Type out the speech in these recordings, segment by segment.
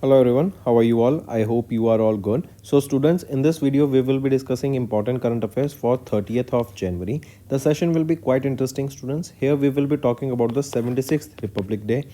Hello everyone, how are you all? I hope you are all good. So students, in this video we will be discussing important current affairs for 30th of January. The session will be quite interesting students. Here we will be talking about the 76th Republic Day.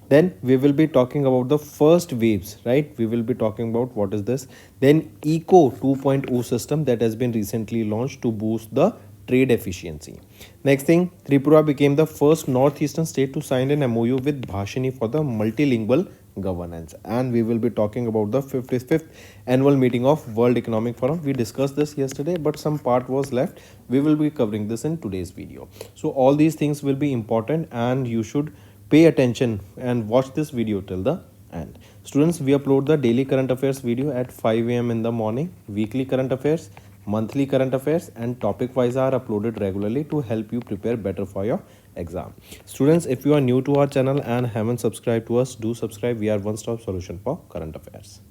Then we will be talking about the first waves, right? We will be talking about what is this. Then eCoO 2.0 system that has been recently launched to boost the trade efficiency. Next thing, Tripura became the first northeastern state to sign an MoU with Bhashini for the multilingual governance, and we will be talking about the 55th annual meeting of World Economic Forum. We discussed this yesterday, but some part was left. We will be covering this in today's video. So all these things will be important and you should pay attention and watch this video till the end. Students, we upload the daily current affairs video at 5 a.m. in the morning. Weekly current affairs, monthly current affairs and topic wise are uploaded regularly to help you prepare better for your exam. Students, if you are new to our channel and haven't subscribed to us, do subscribe. We are one-stop solution for current affairs.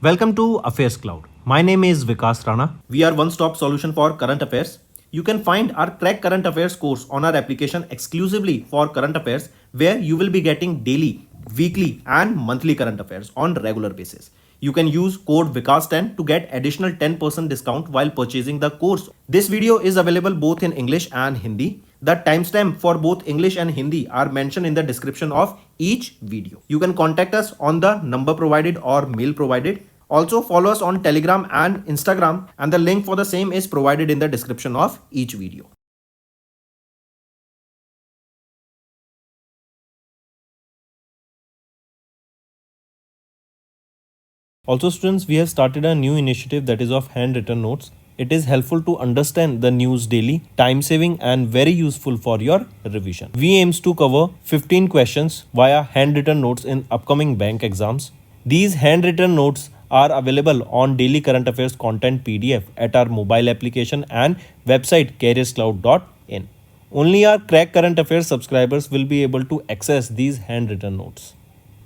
Welcome to Affairs Cloud. My name is Vikas Rana. We are one-stop solution for current affairs. You can find our Crack Current Affairs course on our application exclusively for current affairs, where you will be getting daily, weekly and monthly current affairs on regular basis. You can use code VIKAS10 to get additional 10% discount while purchasing the course. This video is available both in English and Hindi. The timestamp for both English and Hindi are mentioned in the description of each video. You can contact us on the number provided or mail provided. Also follow us on Telegram and Instagram, and the link for the same is provided in the description of each video. Also students, we have started a new initiative that is of handwritten notes. It is helpful to understand the news daily, time saving and very useful for your revision. We aims to cover 15 questions via handwritten notes in upcoming bank exams. These handwritten notes are available on daily current affairs content PDF at our mobile application and website careerscloud.in. Only our Crack Current Affairs subscribers will be able to access these handwritten notes.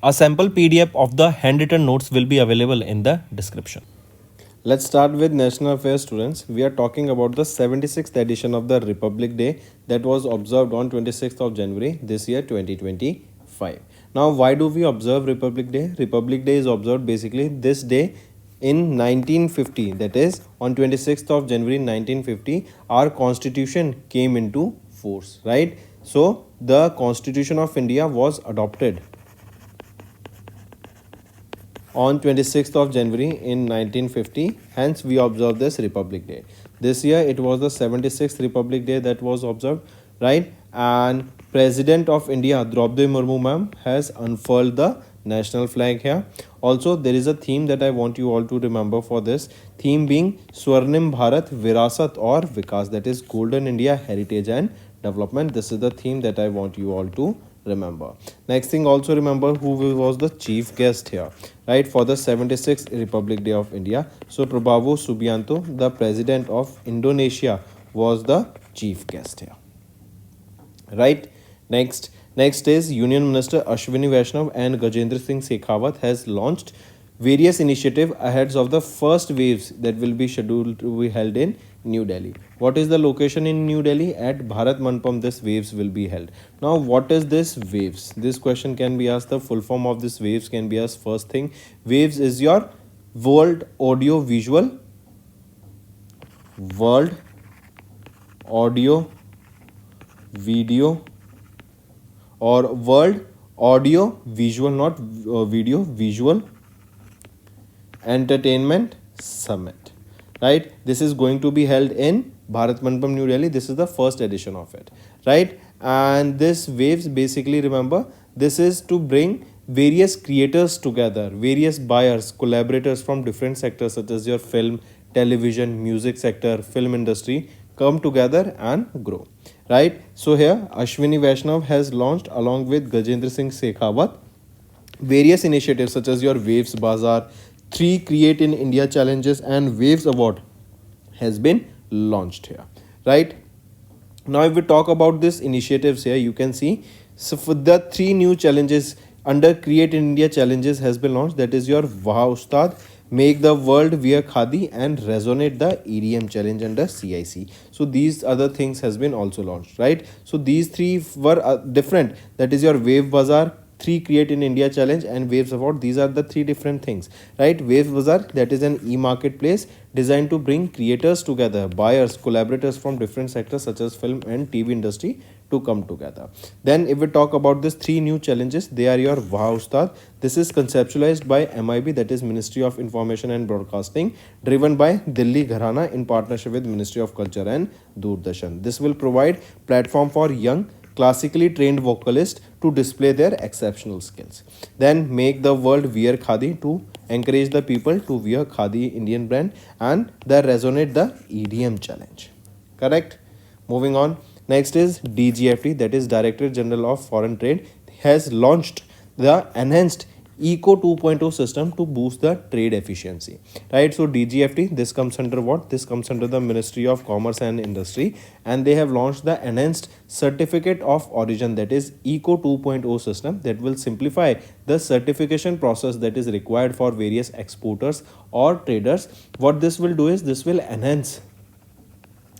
A sample PDF of the handwritten notes will be available in the description. Let's start with national affairs students. We are talking about the 76th edition of the Republic Day that was observed on 26th of January this year 2025. Now why do we observe Republic Day? Republic Day is observed basically this day in 1950, that is on 26th of January 1950 our constitution came into force, right? So the Constitution of India was adopted on 26th of January in 1950, hence we observe this Republic Day. This year it was the 76th Republic Day that was observed, right? And President of India Draupadi Murmu ma'am has unfurled the national flag here. Also there is a theme that I want you all to remember for this, theme being Swarnim Bharat Virasat or Vikas, that is Golden India Heritage and Development. This is the theme that I want you all to remember. Next thing, also remember who was the chief guest here, right, for the 76th Republic Day of India. So Prabowo Subianto, the president of Indonesia, was the chief guest here, right? Next is Union Minister Ashwini Vaishnav and Gajendra Singh Shekhawat has launched various initiatives ahead of the first waves that will be scheduled to be held in New Delhi. What is the location in New Delhi? At Bharat Mandapam this waves will be held. Now what is this waves? This question can be asked. The full form of this waves can be asked. First thing, waves is your world audio visual video or world audio visual, not video, visual entertainment summit, right? This is going to be held in Bharat Mandapam, New Delhi. This is the first edition of it, right? And this waves, basically remember, this is to bring various creators together, various buyers, collaborators from different sectors such as your film, television, music sector, film industry come together and grow, right? So here Ashwini Vaishnav has launched along with Gajendra Singh Shekhawat various initiatives such as your Waves Bazaar, 3 Create in India challenges and Waves Award has been launched here, right? Now if we talk about these initiatives here, you can see, so for the 3 new challenges under Create in India challenges has been launched, that is your Waha Ustad, Make the World Wear Khadi and Resonate the EDM challenge under CIC. So these other things has been also launched, right? So these 3 were different, that is your Wave Bazaar, 3 Create in India Challenge and Waves Award. These are the 3 different things, right? Waves Bazaar, that is an e-marketplace designed to bring creators together, buyers, collaborators from different sectors such as film and TV industry to come together. Then if we talk about these 3 new challenges, they are your Wow Ustad. This is conceptualized by MIB, that is Ministry of Information and Broadcasting, driven by Delhi Gharana in partnership with Ministry of Culture and Doordarshan. This will provide platform for young classically trained vocalists to display their exceptional skills. Then Make the World Wear Khadi, to encourage the people to wear Khadi Indian brand, and the Resonate the EDM challenge. Correct? Moving on. Next is DGFT, that is Director General of Foreign Trade, has launched the enhanced eCoO 2.0 system to boost the trade efficiency, right? So DGFT, this comes under what? This comes under the Ministry of Commerce and Industry, and they have launched the enhanced certificate of origin, that is eCoO 2.0 system, that will simplify the certification process that is required for various exporters or traders. What this will do is this will enhance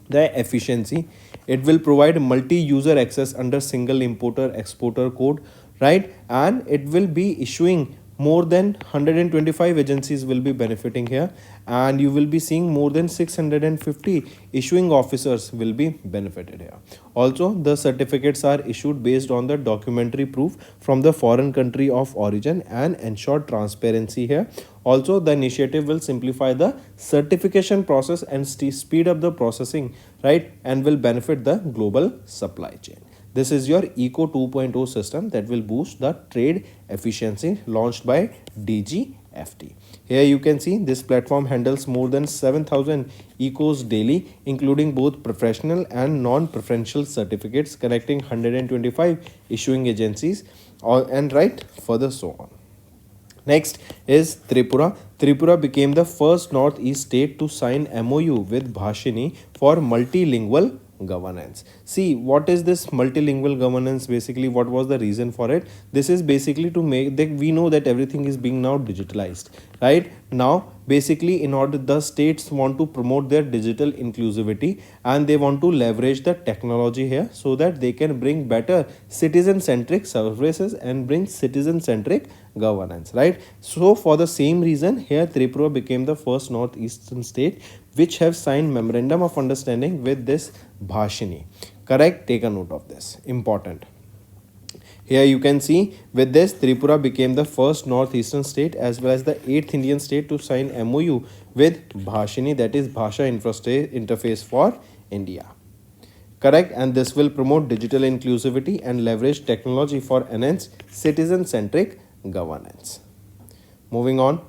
the efficiency. It will provide multi-user access under single importer exporter code, right? And it will be issuing more than 125 agencies will be benefiting here, and you will be seeing more than 650 issuing officers will be benefited here. Also, the certificates are issued based on the documentary proof from the foreign country of origin and ensure transparency here. Also, the initiative will simplify the certification process and speed up the processing, right, and will benefit the global supply chain. This is your eCoO 2.0 system that will boost the trade efficiency, launched by DGFT. Here you can see this platform handles more than 7,000 eCoOs daily, including both professional and non-preferential certificates, connecting 125 issuing agencies, and right further so on. Next is Tripura. Tripura became the first Northeast state to sign MoU with Bhashini for multilingual governance. See, what is this multilingual governance? Basically, what was the reason for it? This is basically to make that we know that everything is being now digitalized, right? Now basically, in order, the states want to promote their digital inclusivity, and they want to leverage the technology here so that they can bring better citizen centric services and bring citizen centric governance, right? So for the same reason, here Tripura became the first northeastern state which have signed memorandum of understanding with this Bhashini. Correct? Take a note of this. Important. Here you can see with this, Tripura became the first northeastern state as well as the 8th Indian state to sign MoU with Bhashini, that is Bhasha Interface for India. Correct? And this will promote digital inclusivity and leverage technology for enhanced citizen-centric governance. Moving on.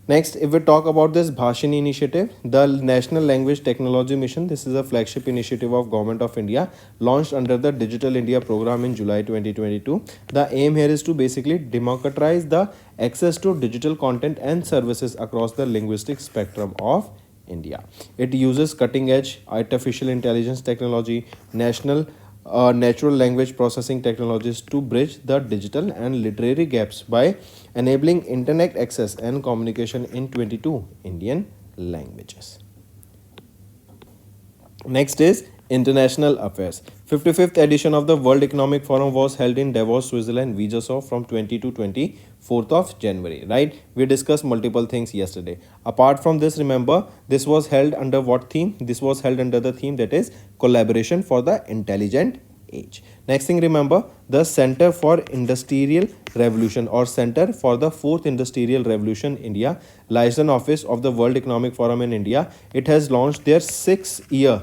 Next, if we talk about this Bhashini initiative, the National Language Technology Mission, this is a flagship initiative of Government of India, launched under the Digital India program in July 2022. The aim here is to basically democratize the access to digital content and services across the linguistic spectrum of India. It uses cutting-edge artificial intelligence technology, natural language processing technologies to bridge the digital and literary gaps by enabling internet access and communication in 22 Indian languages. Next is International Affairs. 55th edition of the World Economic Forum was held in Davos, Switzerland, Vigersau from 20 to 24th of January, right? We discussed multiple things yesterday. Apart from this, remember, this was held under what theme? This was held under the theme that is collaboration for the intelligent age. Next thing, remember, the Center for Industrial Revolution or Center for the Fourth Industrial Revolution India, liaison office of the World Economic Forum in India. It has launched their 6-year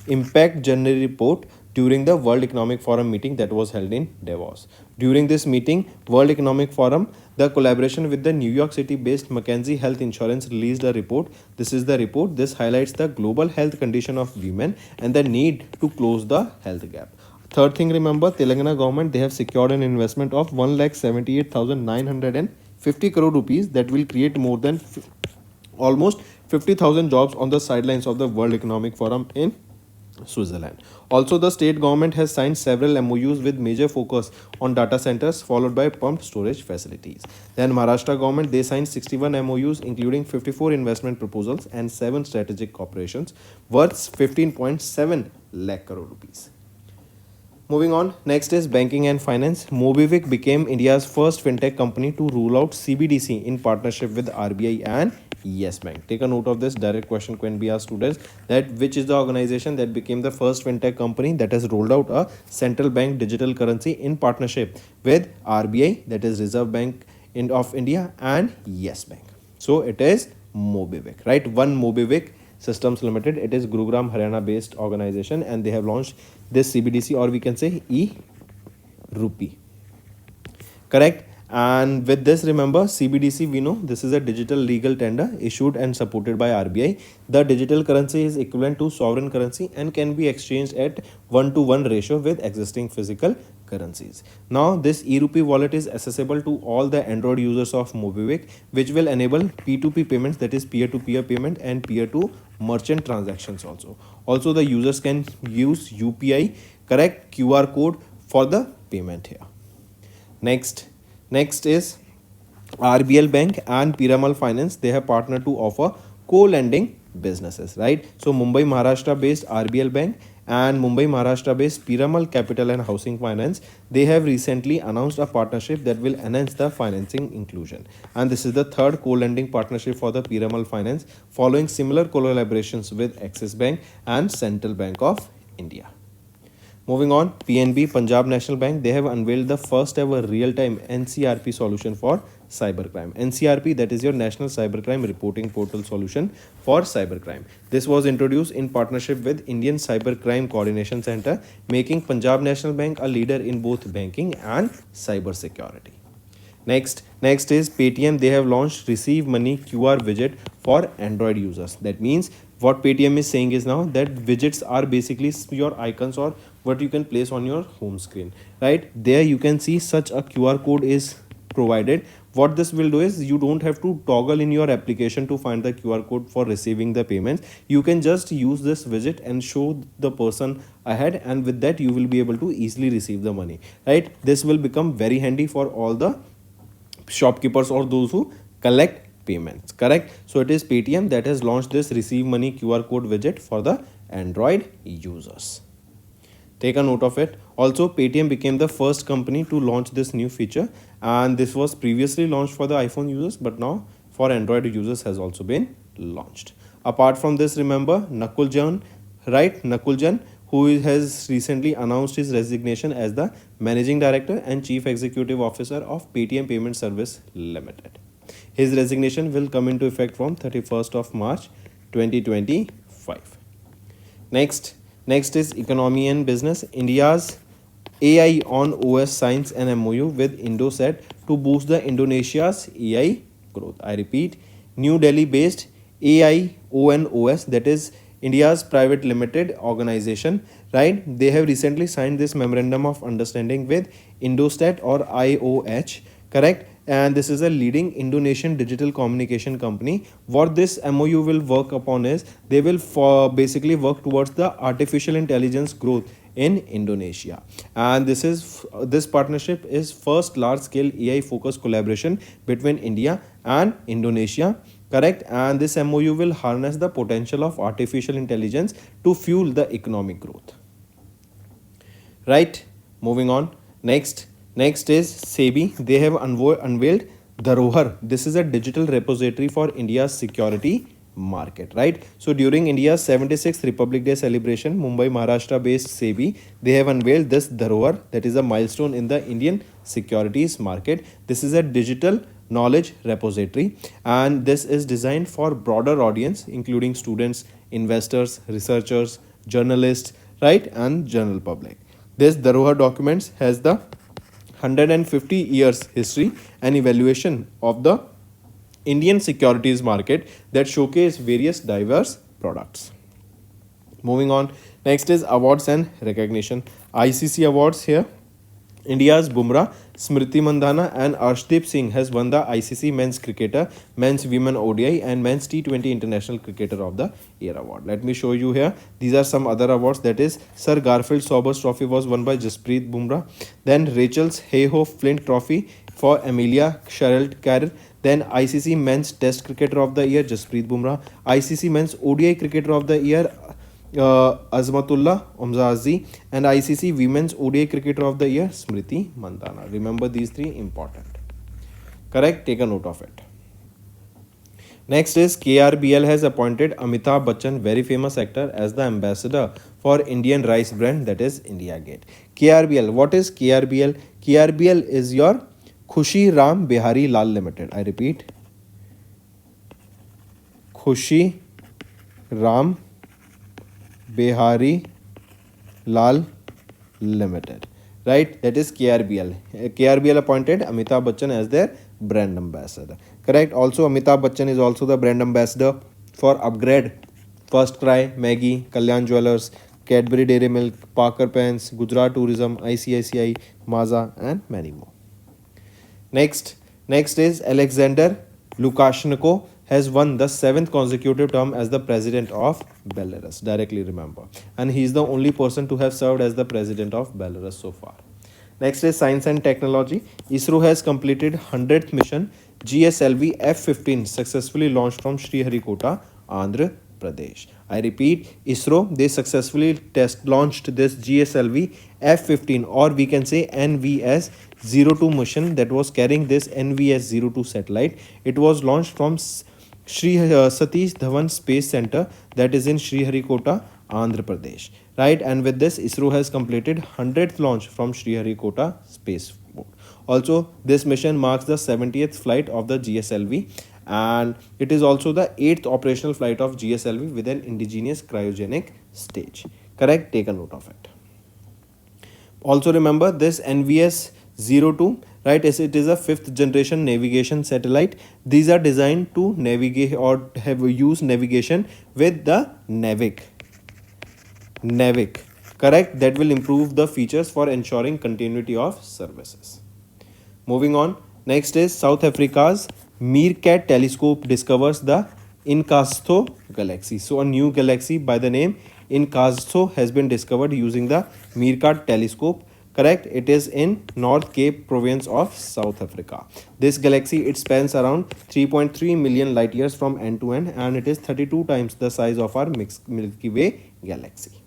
Impact Journey Report during the World Economic Forum meeting that was held in Davos. During this meeting, World Economic Forum, the collaboration with the New York City based McKinsey Health Insurance released a report. This is the report. This highlights the global health condition of women and the need to close the health gap. Third thing, remember, Telangana government, they have secured an investment of 1,78,950 crore rupees that will create more than almost 50,000 jobs on the sidelines of the World Economic Forum in Switzerland. Also, the state government has signed several MoUs with major focus on data centers, followed by pumped storage facilities. Then Maharashtra government, they signed 61 MoUs, including 54 investment proposals and 7 strategic corporations worth 15.7 lakh crore rupees. Moving on, next is banking and finance. Mobivic became India's first fintech company to roll out CBDC in partnership with RBI and Yes Bank. Take a note of this. Direct question can be asked students that which is the organization that became the first fintech company that has rolled out a central bank digital currency in partnership with RBI, that is Reserve Bank of India, and Yes Bank. So it is Mobivic, right? One Mobivic Systems Limited. It is Gurugram, Haryana based organization, and they have launched this CBDC, or we can say e-rupee. Correct. And with this, remember, CBDC, we know this is a digital legal tender issued and supported by RBI. The digital currency is equivalent to sovereign currency and can be exchanged at 1:1 ratio with existing physical currencies. Now, this e-rupee wallet is accessible to all the Android users of Mobivic, which will enable P2P payments, that is peer-to-peer payment, and peer-to-merchant transactions also. Also, the users can use UPI, correct, QR code for the payment here. Next is RBL Bank and Piramal Finance. They have partnered to offer co-lending businesses, right? So Mumbai, Maharashtra based RBL Bank and Mumbai, Maharashtra based Piramal Capital and Housing Finance, they have recently announced a partnership that will enhance the financing inclusion. And this is the third co-lending partnership for the Piramal Finance, following similar collaborations with Axis Bank and Central Bank of India. Moving on, PNB, Punjab National Bank, they have unveiled the first ever real-time NCRP solution for cybercrime. NCRP, that is your National Cybercrime Reporting Portal solution for cybercrime. This was introduced in partnership with Indian Cybercrime Coordination Center, making Punjab National Bank a leader in both banking and cyber security. Next is Paytm. They have launched Receive Money QR widget for Android users. That means what Paytm is saying is now that widgets are basically your icons or what you can place on your home screen, right? There you can see such a QR code is provided. What this will do is you don't have to toggle in your application to find the QR code for receiving the payments. You can just use this widget and show the person ahead, and with that you will be able to easily receive the money, right? This will become very handy for all the shopkeepers or those who collect payments, correct? So it is Paytm that has launched this Receive Money QR code widget for the Android users. Take a note of it. Also, Paytm became the first company to launch this new feature, and this was previously launched for the iPhone users, but now for Android users has also been launched. Apart from this, remember Nakuljan, right? Nakuljan, who has recently announced his resignation as the Managing Director and Chief Executive Officer of Paytm Payment Service Limited. His resignation will come into effect from 31st of March 2025. Next is economy and business. India's AI on OS signs an MoU with Indosat to boost the Indonesia's AI growth. I repeat, New Delhi based AI on OS, that is India's private limited organization, right? They have recently signed this memorandum of understanding with Indosat or IOH, correct? And this is a leading Indonesian digital communication company. What this MOU will work upon is they will basically work towards the artificial intelligence growth in Indonesia. And this partnership is first large scale AI focused collaboration between India and Indonesia, correct? And this MOU will harness the potential of artificial intelligence to fuel the economic growth, right? Moving on, next is SEBI. They have unveiled Dharohar. This is a digital repository for India's security market, right? So during India's 76th Republic Day celebration, Mumbai, Maharashtra based SEBI, they have unveiled this Dharohar, that is a milestone in the Indian securities market. This is a digital knowledge repository, and this is designed for broader audience including students, investors, researchers, journalists, right, and general public. This Dharohar documents has the 150 years history and evaluation of the Indian securities market that showcase various diverse products. Moving on, next is awards and recognition. ICC awards here. India's Bumrah, Smriti Mandhana and Arshdeep Singh has won the ICC Men's Cricketer, Men's Women ODI and Men's T20 International Cricketer of the Year Award. Let me show you here. These are some other awards. That is, Sir Garfield Sobers Trophy was won by Jasprit Bumrah. Then Rachel's Hayhoe Flint Trophy for Amelia Sherrill Kerr. Then ICC Men's Test Cricketer of the Year, Jasprit Bumrah. ICC Men's ODI Cricketer of the Year, Azmatullah Omzazi, and ICC Women's ODI Cricketer of the Year Smriti Mandana. Remember these three, important. Correct? Take a note of it. Next is KRBL has appointed Amitabh Bachchan, very famous actor, as the ambassador for Indian rice brand, that is India Gate. KRBL, what is KRBL? KRBL is your Khushi Ram Bihari Lal Limited. I repeat, Khushi Ram Bihari Lal Limited. Right? That is KRBL. KRBL appointed Amitabh Bachchan as their brand ambassador. Correct? Also, Amitabh Bachchan is also the brand ambassador for Upgrade, First Cry, Maggie, Kalyan Jewelers, Cadbury Dairy Milk, Parker Pens, Gujarat Tourism, ICICI, Mazda, and many more. Next is Alexander Lukashenko has won the 7th consecutive term as the president of Belarus. Directly remember. And he is the only person to have served as the president of Belarus so far. Next is science and technology. ISRO has completed 100th mission GSLV F-15 successfully launched from Sriharikota, Andhra Pradesh. I repeat, ISRO, they successfully test launched this GSLV F-15, or we can say NVS-02 mission, that was carrying this NVS-02 satellite. It was launched from Sri Satish Dhawan Space Center, that is in Sriharikota, Andhra Pradesh. Right, and with this ISRO has completed 100th launch from Sriharikota Spaceport. Also, this mission marks the 70th flight of the GSLV, and it is also the 8th operational flight of GSLV with an indigenous cryogenic stage. Correct? Take a note of it. Also remember this NVS-02, right? It is a 5th generation navigation satellite. These are designed to navigate or have use navigation with the NAVIC, correct? That will improve the features for ensuring continuity of services. Moving on, next is South Africa's Meerkat telescope discovers the eCoO galaxy. So a new galaxy by the name eCoO has been discovered using the Meerkat telescope. Correct? It is in North Cape province of South Africa. This galaxy, it spans around 3.3 million light years from end to end, and it is 32 times the size of our Milky Way galaxy.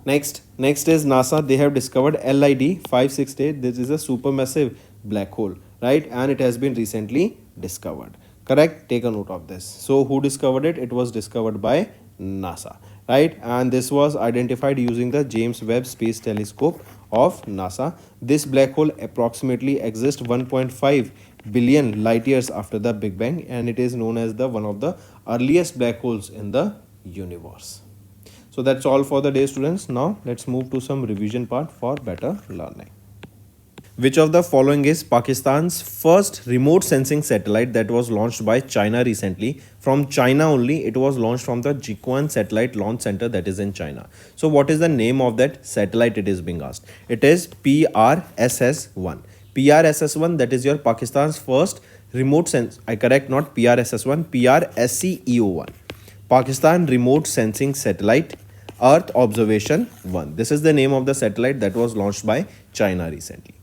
Next is NASA. They have discovered LID 568. This is a supermassive black hole, right? And it has been recently discovered. Correct? Take a note of this. So who discovered it? It was discovered by NASA, right? And this was identified using the James Webb Space Telescope of NASA. This black hole approximately exists 1.5 billion light years after the Big Bang, and it is known as the one of the earliest black holes in the universe. So that's all for the day, students. Now let's move to some revision part for better learning. Which of the following is Pakistan's first remote sensing satellite that was launched by China recently? From China only, it was launched from the Jiquan Satellite Launch Center, that is in China. So what is the name of that satellite, it is being asked? It is PRSS-1. PRSS-1, that is your Pakistan's first remote sense. I correct, not PRSS-1, PRSCEO-1. Pakistan Remote Sensing Satellite Earth Observation 1. This is the name of the satellite that was launched by China recently.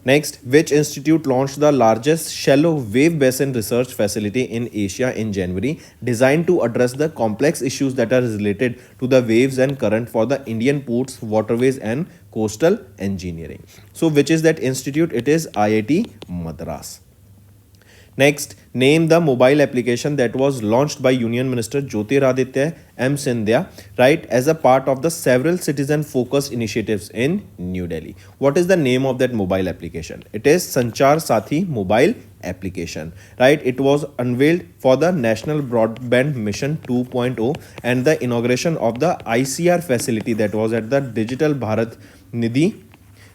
Next, which institute launched the largest shallow wave basin research facility in Asia in January, designed to address the complex issues that are related to the waves and current for the Indian ports, waterways and coastal engineering? So which is that institute? It is IIT Madras. Next, name the mobile application that was launched by Union Minister Jyotiraditya M. Scindia, right, as a part of the several citizen-focused initiatives in New Delhi. What is the name of that mobile application? It is Sanchar Sathi mobile application, right? It was unveiled for the National Broadband Mission 2.0 and the inauguration of the ICR facility that was at the Digital Bharat Nidhi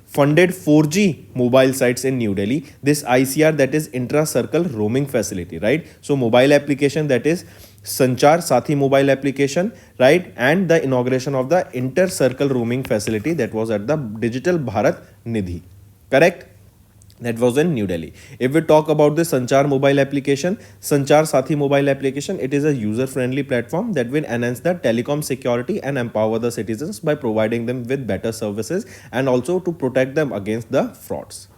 funded 4G mobile sites in New Delhi. This ICR, that is intra-circle roaming facility, right? So mobile application, that is Sanchar Sathi mobile application, right? And the inauguration of the inter-circle roaming facility that was at the Digital Bharat Nidhi, correct? That was in New Delhi. If we talk about the Sanchar mobile application, Sanchar Sathi mobile application, it is a user-friendly platform that will enhance the telecom security and empower the citizens by providing them with better services and also to protect them against the frauds.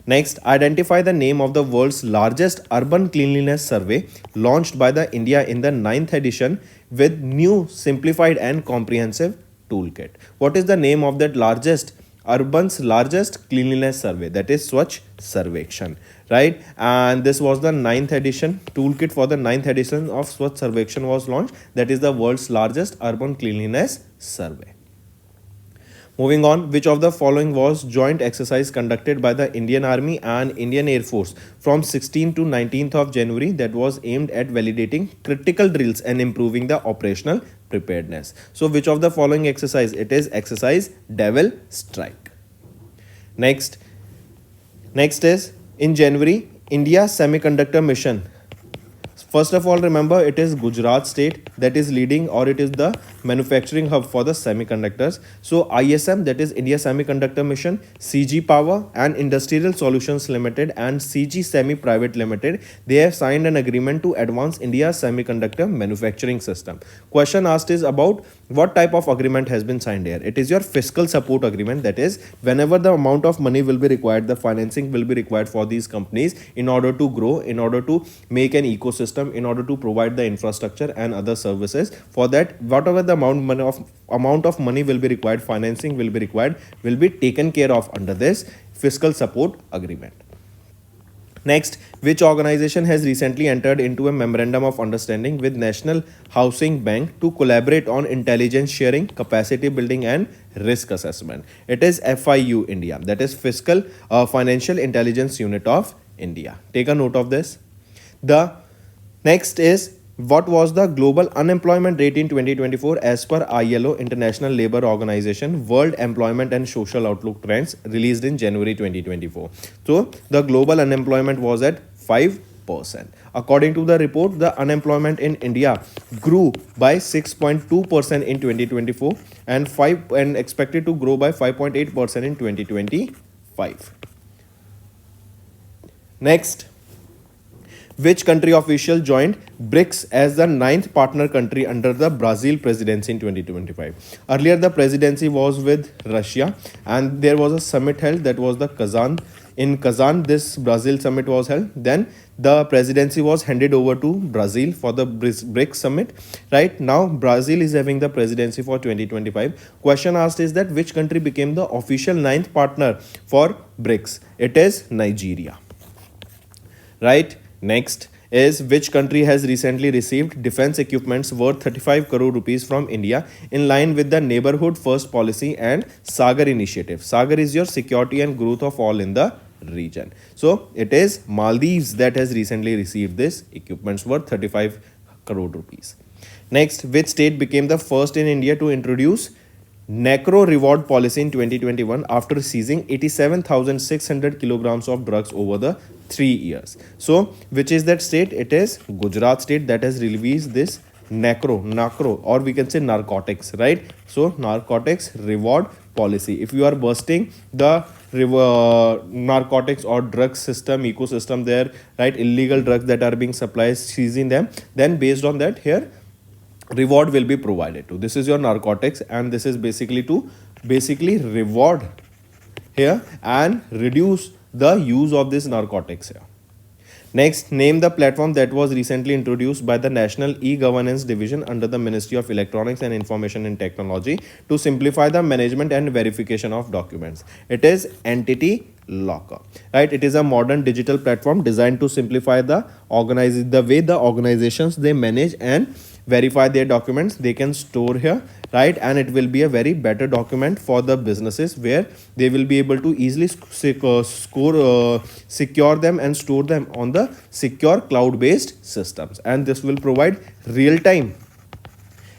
Next, identify the name of the world's largest urban cleanliness survey launched by the India in the 9th edition with new simplified and comprehensive toolkit. What is the name of that urban's largest cleanliness survey? That is Swachh Sarvekshan, right? And this was the 9th edition. Toolkit for the 9th edition of Swachh Sarvekshan was launched. That is the world's largest urban cleanliness survey. Moving on, which of the following was joint exercise conducted by the Indian Army and Indian Air Force from 16th to 19th of January that was aimed at validating critical drills and improving the operational preparedness? So which of the following exercise? It is exercise Devil Strike. Next is in January, India Semiconductor Mission. First of all, remember it is Gujarat state that is leading, or it is the manufacturing hub for the semiconductors. So ISM, that is India Semiconductor Mission, CG Power and Industrial Solutions Limited and CG Semi Private Limited, they have signed an agreement to advance India's semiconductor manufacturing system. Question asked is about what type of agreement has been signed here. It is your fiscal support agreement, that is whenever the amount of money will be required, the financing will be required for these companies in order to grow, in order to make an ecosystem, in order to provide the infrastructure and other services. For that, whatever the amount of money will be required, financing will be required, will be taken care of under this fiscal support agreement. Next, which organization has recently entered into a memorandum of understanding with National Housing Bank to collaborate on intelligence sharing, capacity building and risk assessment? It is FIU India, that is Financial Intelligence Unit of India. Take a note of this. The next is, what was the global unemployment rate in 2024 as per ILO, International Labour Organization, World Employment and Social Outlook Trends released in January 2024? So the global unemployment was at 5%. According to the report, the unemployment in India grew by 6.2% in 2024 and expected to grow by 5.8% in 2025. Next, which country official joined BRICS as the 9th partner country under the Brazil presidency in 2025? Earlier, the presidency was with Russia and there was a summit held, that was the Kazan. In Kazan, this Brazil summit was held. Then the presidency was handed over to Brazil for the BRICS summit. Right now, Brazil is having the presidency for 2025. Question asked is that which country became the official 9th partner for BRICS? It is Nigeria. Right? Next is, which country has recently received defense equipments worth 35 crore rupees from India in line with the Neighborhood First policy and Sagar initiative? Sagar is your security and growth of all in the region. So it is Maldives that has recently received this equipments worth 35 crore rupees. Next, which state became the first in India to introduce Necro reward policy in 2021 after seizing 87,600 kilograms of drugs over the 3 years? So, which is that state? It is Gujarat state that has released this Necro, or we can say narcotics, right? So, narcotics reward policy. If you are busting the narcotics or drug system, ecosystem there, right? Illegal drugs that are being supplied, seizing them, then based on that, here reward will be provided to. This is your narcotics and this is basically to reward here and reduce the use of this narcotics here. Next, name the platform that was recently introduced by the National E-Governance Division under the Ministry of Electronics and Information and Technology to simplify the management and verification of documents. It is Entity Locker, right? It is a modern digital platform designed to simplify the way the organizations they manage and verify their documents. They can store here, right? And it will be a very better document for the businesses where they will be able to easily secure them and store them on the secure cloud-based systems. And this will provide real-time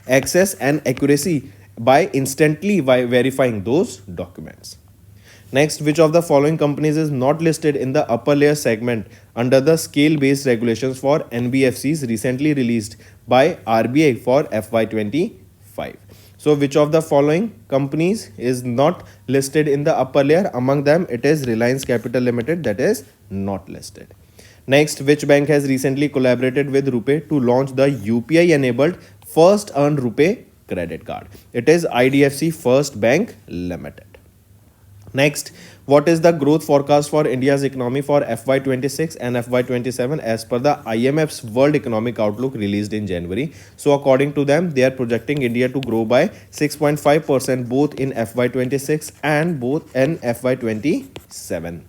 access and accuracy by instantly verifying those documents. Next, which of the following companies is not listed in the upper layer segment under the scale-based regulations for NBFCs recently released by RBI for FY25? So, which of the following companies is not listed in the upper layer? Among them, it is Reliance Capital Limited that is not listed. Next, which bank has recently collaborated with RuPay to launch the UPI-enabled First Earned RuPay credit card? It is IDFC First Bank Limited. Next, what is the growth forecast for India's economy for FY26 and FY27 as per the IMF's World Economic Outlook released in January? So, according to them, they are projecting India to grow by 6.5% both in FY26 and both in FY27.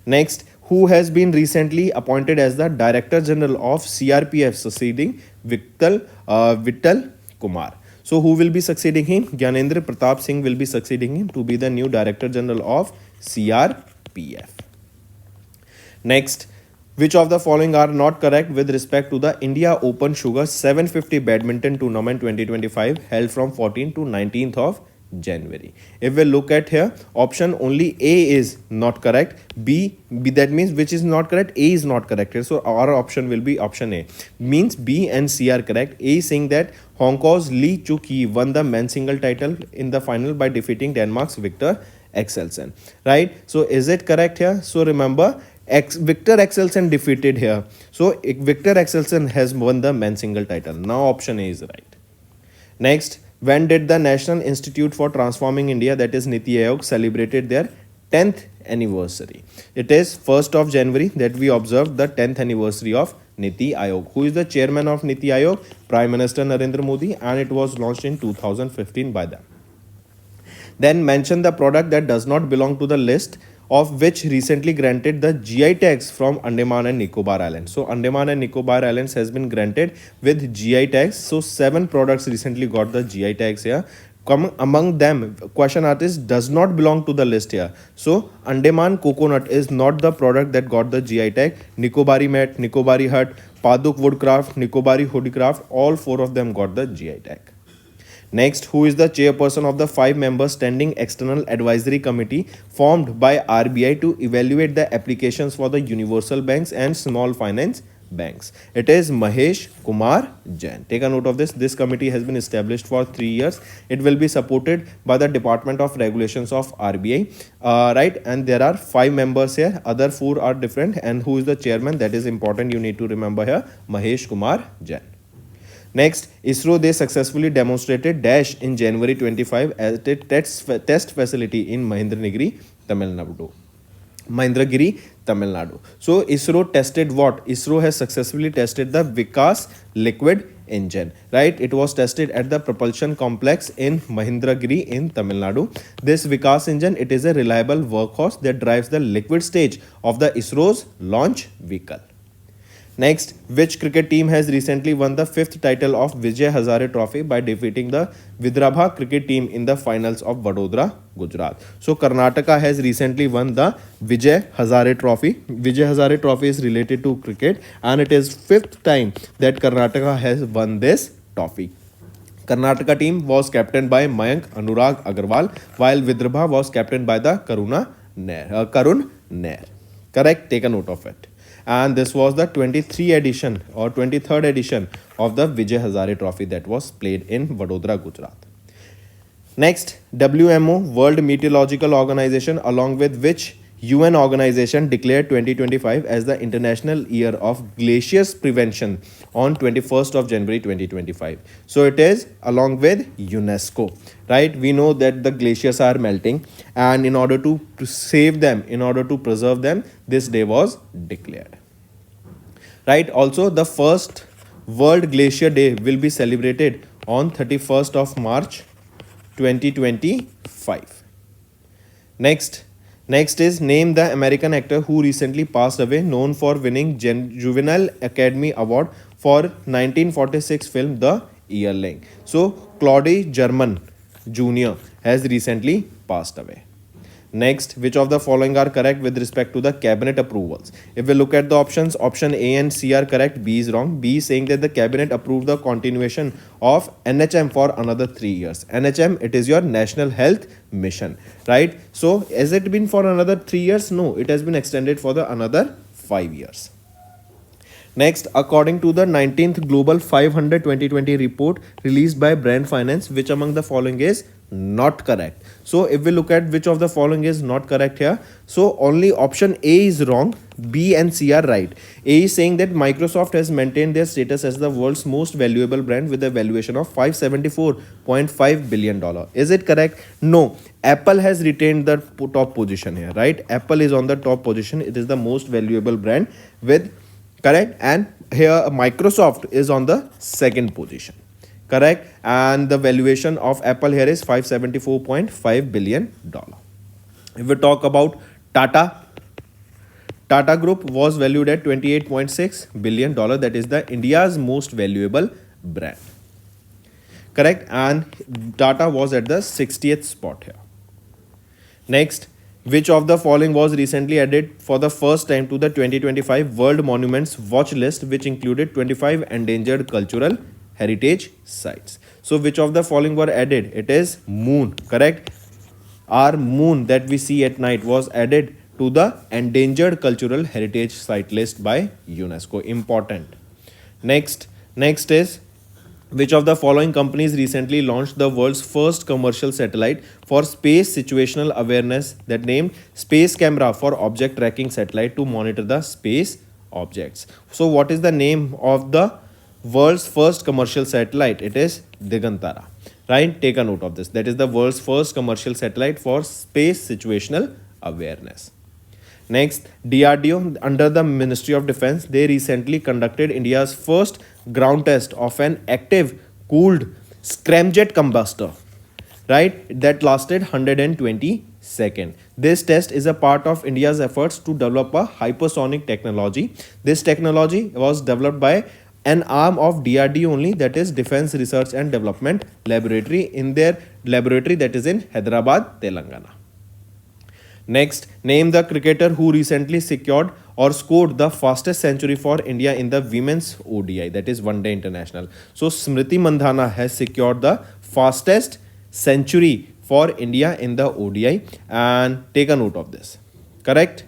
Next, who has been recently appointed as the Director General of CRPF, succeeding Vittal Kumar. So, who will be succeeding him? Gyanendra Pratap Singh will be succeeding him to be the new Director General of CRPF. Next, which of the following are not correct with respect to the India Open Sugar 750 Badminton Tournament 2025 held from 14th to 19th of January? If we look at here, option only A is not correct. B, that means which is not correct? A is not correct here. So our option will be option A. Means B and C are correct. A is saying that Hong Kong's Lee Chuk-hee won the men's single title in the final by defeating Denmark's Victor Axelsen. Right? So is it correct here? So remember, Victor Axelsen defeated here. So Victor Axelsen has won the men's single title. Now option A is right. Next, when did the National Institute for Transforming India, that is Niti Aayog, celebrated their 10th anniversary? It is 1st of January that we observed the 10th anniversary of Niti Aayog. Who is the chairman of Niti Aayog? Prime Minister Narendra Modi, and it was launched in 2015 by them. Then mention the product that does not belong to the list of which recently granted the GI tags from Andaman and Nicobar Islands. So Andaman and Nicobar Islands has been granted with GI tags. So 7 products recently got the GI tags here. Among them, question artist does not belong to the list here. So Andaman coconut is not the product that got the GI tag. Nicobari mat, Nicobari hut, Paduk woodcraft, Nicobari hoodicraft, all 4 of them got the GI tag. Next, who is the chairperson of the 5-member Standing External Advisory Committee formed by RBI to evaluate the applications for the universal banks and small finance banks? It is Mahesh Kumar Jain. Take a note of this. This committee has been established for 3 years. It will be supported by the Department of Regulations of RBI. Right, and there are 5 members here. Other 4 are different. And who is the chairman? That is important. You need to remember here. Mahesh Kumar Jain. Next, ISRO, they successfully demonstrated Dash in January 25 at a test facility in Mahendragiri, Tamil Nadu. So ISRO tested what? ISRO has successfully tested the Vikas liquid engine. Right? It was tested at the propulsion complex in Mahendragiri in Tamil Nadu. This Vikas engine, it is a reliable workhorse that drives the liquid stage of the ISRO's launch vehicle. Next, which cricket team has recently won the 5th title of Vijay Hazare Trophy by defeating the Vidarbha cricket team in the finals of Vadodara, Gujarat? So, Karnataka has recently won the Vijay Hazare Trophy. Vijay Hazare Trophy is related to cricket, and it is 5th time that Karnataka has won this trophy. Karnataka team was captained by Mayank Anurag Agarwal, while Vidarbha was captained by the Karun Nair. Correct? Take a note of it. And this was the 23rd edition or 23rd edition of the Vijay Hazare Trophy that was played in Vadodara, Gujarat. Next, WMO, World Meteorological Organization, along with which UN organization declared 2025 as the International Year of Glaciers Prevention on 21st of January 2025. So it is along with UNESCO. Right? We know that the glaciers are melting, and in order to save them, in order to preserve them, this day was declared. Right? Also, the first World Glacier Day will be celebrated on 31st of March 2025. Next is name the American actor who recently passed away, known for winning Juvenile Academy Award for 1946 film The Yearling. So, Claude German Jr. has recently passed away. Next, which of the following are correct with respect to the cabinet approvals? If we look at the options, option A and C are correct, B is wrong. B is saying that the cabinet approved the continuation of NHM for another 3 years. NHM, it is your National Health Mission, right? So, has it been for another 3 years? No, it has been extended for the another 5 years. Next, according to the 19th Global 500 2020 report released by Brand Finance, which among the following is not correct. So if we look at which of the following is not correct here, so only option A is wrong, B and C are right. A is saying that Microsoft has maintained their status as the world's most valuable brand with a valuation of $574.5 billion. Is it correct? No. Apple has retained the top position here, right? Apple is on the top position. It is the most valuable brand with, correct, and here Microsoft is on the second position, correct, and the valuation of Apple here is $574.5 billion. If we talk about Tata Group was valued at $28.6 billion. That is the India's most valuable brand, correct, and Tata was at the 60th spot here. Next, which of the following was recently added for the first time to the 2025 World Monuments Watch List, which included 25 endangered cultural heritage sites? So which of the following were added? It is moon, correct. Our moon that we see at night was added to the endangered cultural heritage site list by UNESCO. Important. Next is, which of the following companies recently launched the world's first commercial satellite for space situational awareness, that named Space Camera for Object Tracking Satellite to monitor the space objects? So what is the name of the world's first commercial satellite? It is Digantara, right? Take a note of this. That is the world's first commercial satellite for space situational awareness. Next, DRDO under the Ministry of Defense, they recently conducted India's first ground test of an active cooled scramjet combustor, right? That lasted 120 seconds. This test is a part of India's efforts to develop a hypersonic technology. This technology was developed by an arm of DRDO only, that is Defense Research and Development Laboratory, in their laboratory that is in Hyderabad, Telangana. Next, name the cricketer who recently secured or scored the fastest century for India in the women's ODI, that is One Day International. So Smriti Mandhana has secured the fastest century for India in the ODI, and take a note of this, correct.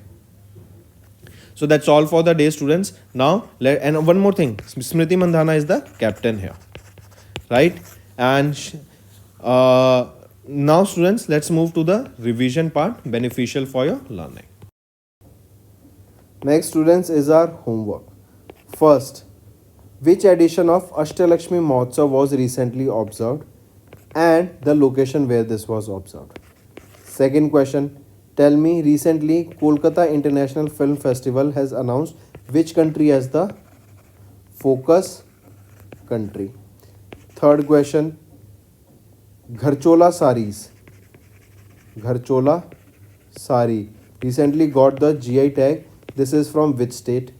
So that's all for the day, students. Now, and one more thing, Smriti Mandhana is the captain here, right? And now, students, let's move to the revision part, beneficial for your learning. Next, students, is our homework. First, which edition of Ashtalakshmi Mahotsav was recently observed and the location where this was observed? Second question, tell me, recently Kolkata International Film Festival has announced which country as the focus country? Third question, Gharchola sari recently got the GI tag. This is from which state?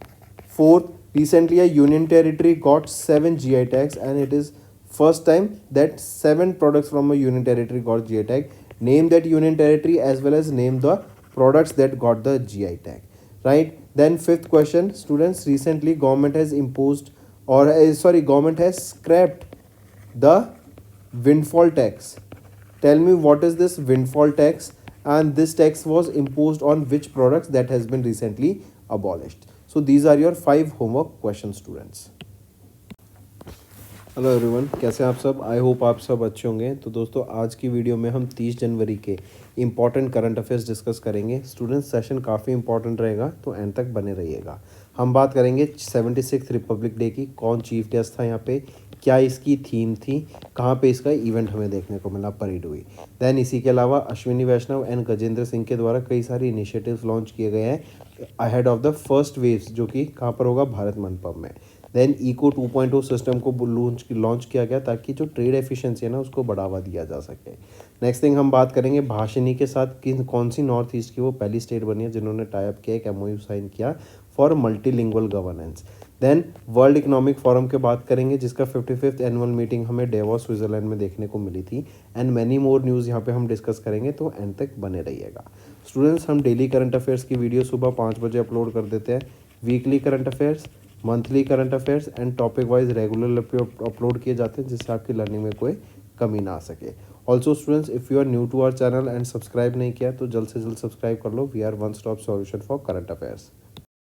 Fourth, recently a union territory got 7 GI tags, and it is first time that 7 products from a union territory got GI tag. Name that union territory as well as name the products that got the GI tag, right? Then fifth question, students, recently government has imposed government has scrapped the windfall tax. Tell me what is this windfall tax, and this tax was imposed on which products that has been recently abolished? So these are your 5 homework questions, students. Hello everyone, कैसे हैं आप सब? I hope आप सब अच्छे होंगे। तो दोस्तों, आज की वीडियो में हम 30 जनवरी के इंपॉर्टेंट करंट अफेयर्स डिस्कस करेंगे। स्टूडेंट्स, सेशन काफ़ी इंपॉर्टेंट रहेगा, तो एंड तक बने रहिएगा। हम बात करेंगे 76th रिपब्लिक डे की, कौन चीफ गेस्ट था यहाँ पे, क्या इसकी थीम थी, कहाँ पे इसका इवेंट हमें देखने को मिला, परेड हुई। दैन इसी के अलावा अश्विनी वैष्णव एंड गजेंद्र सिंह के द्वारा कई सारे इनिशिएटिव्स लॉन्च किए गए हैं ahead of the first waves, जो कि कहाँ पर होगा, भारत मंडपम में। देन eCoO 2.0 सिस्टम को लॉन्च किया गया ताकि जो ट्रेड एफिशिएंसी है ना, उसको बढ़ावा दिया जा सके। नेक्स्ट थिंग, हम बात करेंगे भाषिनी के साथ कौन सी नॉर्थ ईस्ट की वो पहली स्टेट बनी है जिन्होंने टाई अप किया, एक MOU साइन किया for multilingual governance. Then world economic forum के बात करेंगे, जिसका 55th एनुअल मीटिंग हमें डेवोस स्विट्जरलैंड में देखने को मिली थी। एंड मैनी मोर न्यूज़ यहाँ पे हम डिस्कस करेंगे, तो एंड तक बने रहिएगा। स्टूडेंट्स, हम डेली करंट अफेयर्स की वीडियो सुबह 5 बजे अपलोड कर देते हैं। Weekly current affairs, monthly current affairs and topic wise regular upload किए जाते हैं, जिससे आपकी लर्निंग में कोई कमी ना आ सके। Also students, if you are new to our channel and subscribe नहीं किया तो जल्द से जल्द सब्सक्राइब कर लो। We are one stop solution for current affairs.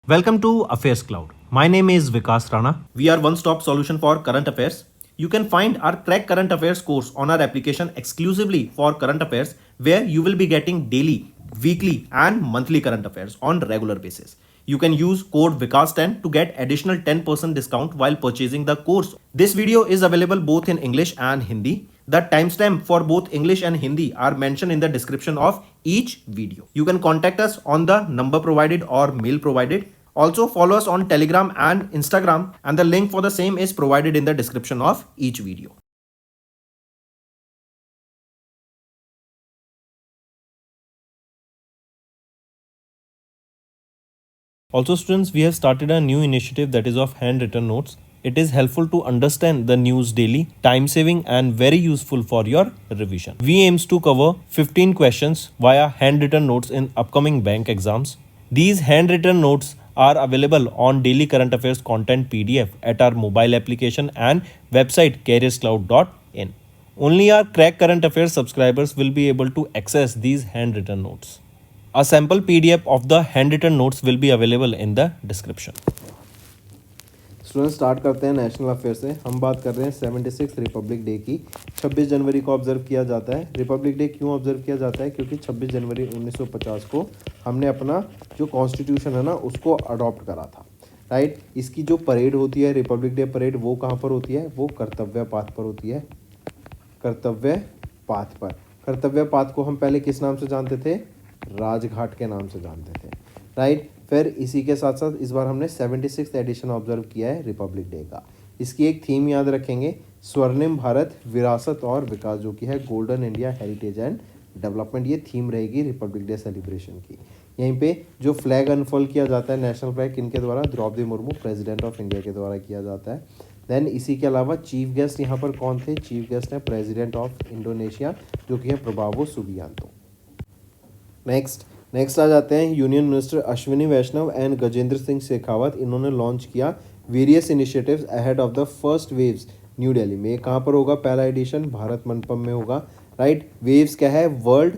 Welcome to Affairs Cloud. My name is Vikas Rana. We are one stop solution for current affairs. You can find our Crack Current Affairs course on our application exclusively for current affairs, where you will be getting daily, weekly, and monthly current affairs on regular basis. You can use code Vikas10 to get additional 10% discount while purchasing the course. This video is available both in English and Hindi. The timestamp for both English and Hindi are mentioned in the description of each video. You can contact us on the number provided or mail provided. Also follow us on Telegram and Instagram, and the link for the same is provided in the description of each video. Also students, we have started a new initiative that is of handwritten notes. It is helpful to understand the news daily, time saving and very useful for your revision. We aims to cover 15 questions via handwritten notes in upcoming bank exams. These handwritten notes are available on daily current affairs content PDF at our mobile application and website careerscloud.in. Only our Crack Current Affairs subscribers will be able to access these handwritten notes. A sample PDF of the handwritten notes will be available in the description. Student start करते हैं national affair से। हम बात कर रहे हैं 76 Republic day की। 26 जनवरी को ऑब्जर्व किया जाता है। रिपब्लिक डे क्यों ऑब्जर्व किया जाता है? क्योंकि 26 जनवरी 1950 को हमने अपना जो कॉन्स्टिट्यूशन है ना उसको अडॉप्ट करा था, राइट। इसकी जो परेड होती है, रिपब्लिक डे परेड, वो कहाँ पर होती है? वो कर्तव्य पाथ पर होती है। कर्तव्य पाथ पर। कर्तव्य पाथ को हम पहले किस नाम से जानते थे? राजघाट के नाम से जानते थे, राइट। फिर इसी के साथ साथ इस बार हमने 76th एडिशन ऑब्जर्व किया है रिपब्लिक डे का। इसकी एक थीम याद रखेंगे, स्वर्णिम भारत, विरासत और विकास, जो कि है golden India, heritage and development. ये थीम रहेगी रिपब्लिक डे सेलिब्रेशन की। यहीं पे जो फ्लैग अनफोल्ड किया जाता है, नेशनल फ्लैग किनके द्वारा? Droupadi Murmu, president of India के द्वारा किया जाता है। देन इसी के अलावा चीफ गेस्ट यहाँ पर कौन थे? चीफ गेस्ट हैं प्रेसिडेंट ऑफ इंडोनेशिया, जो कि है प्रभावो सुबियांतो। नेक्स्ट आ जाते हैं union minister Ashwini Vaishnaw and Gajendra Singh Shekhawat. इन्होंने लॉन्च किया various initiatives ahead of the first waves new Delhi में। कहाँ पर होगा? पहला एडिशन भारत मंडपम में होगा, राइट। वेव्स क्या है? World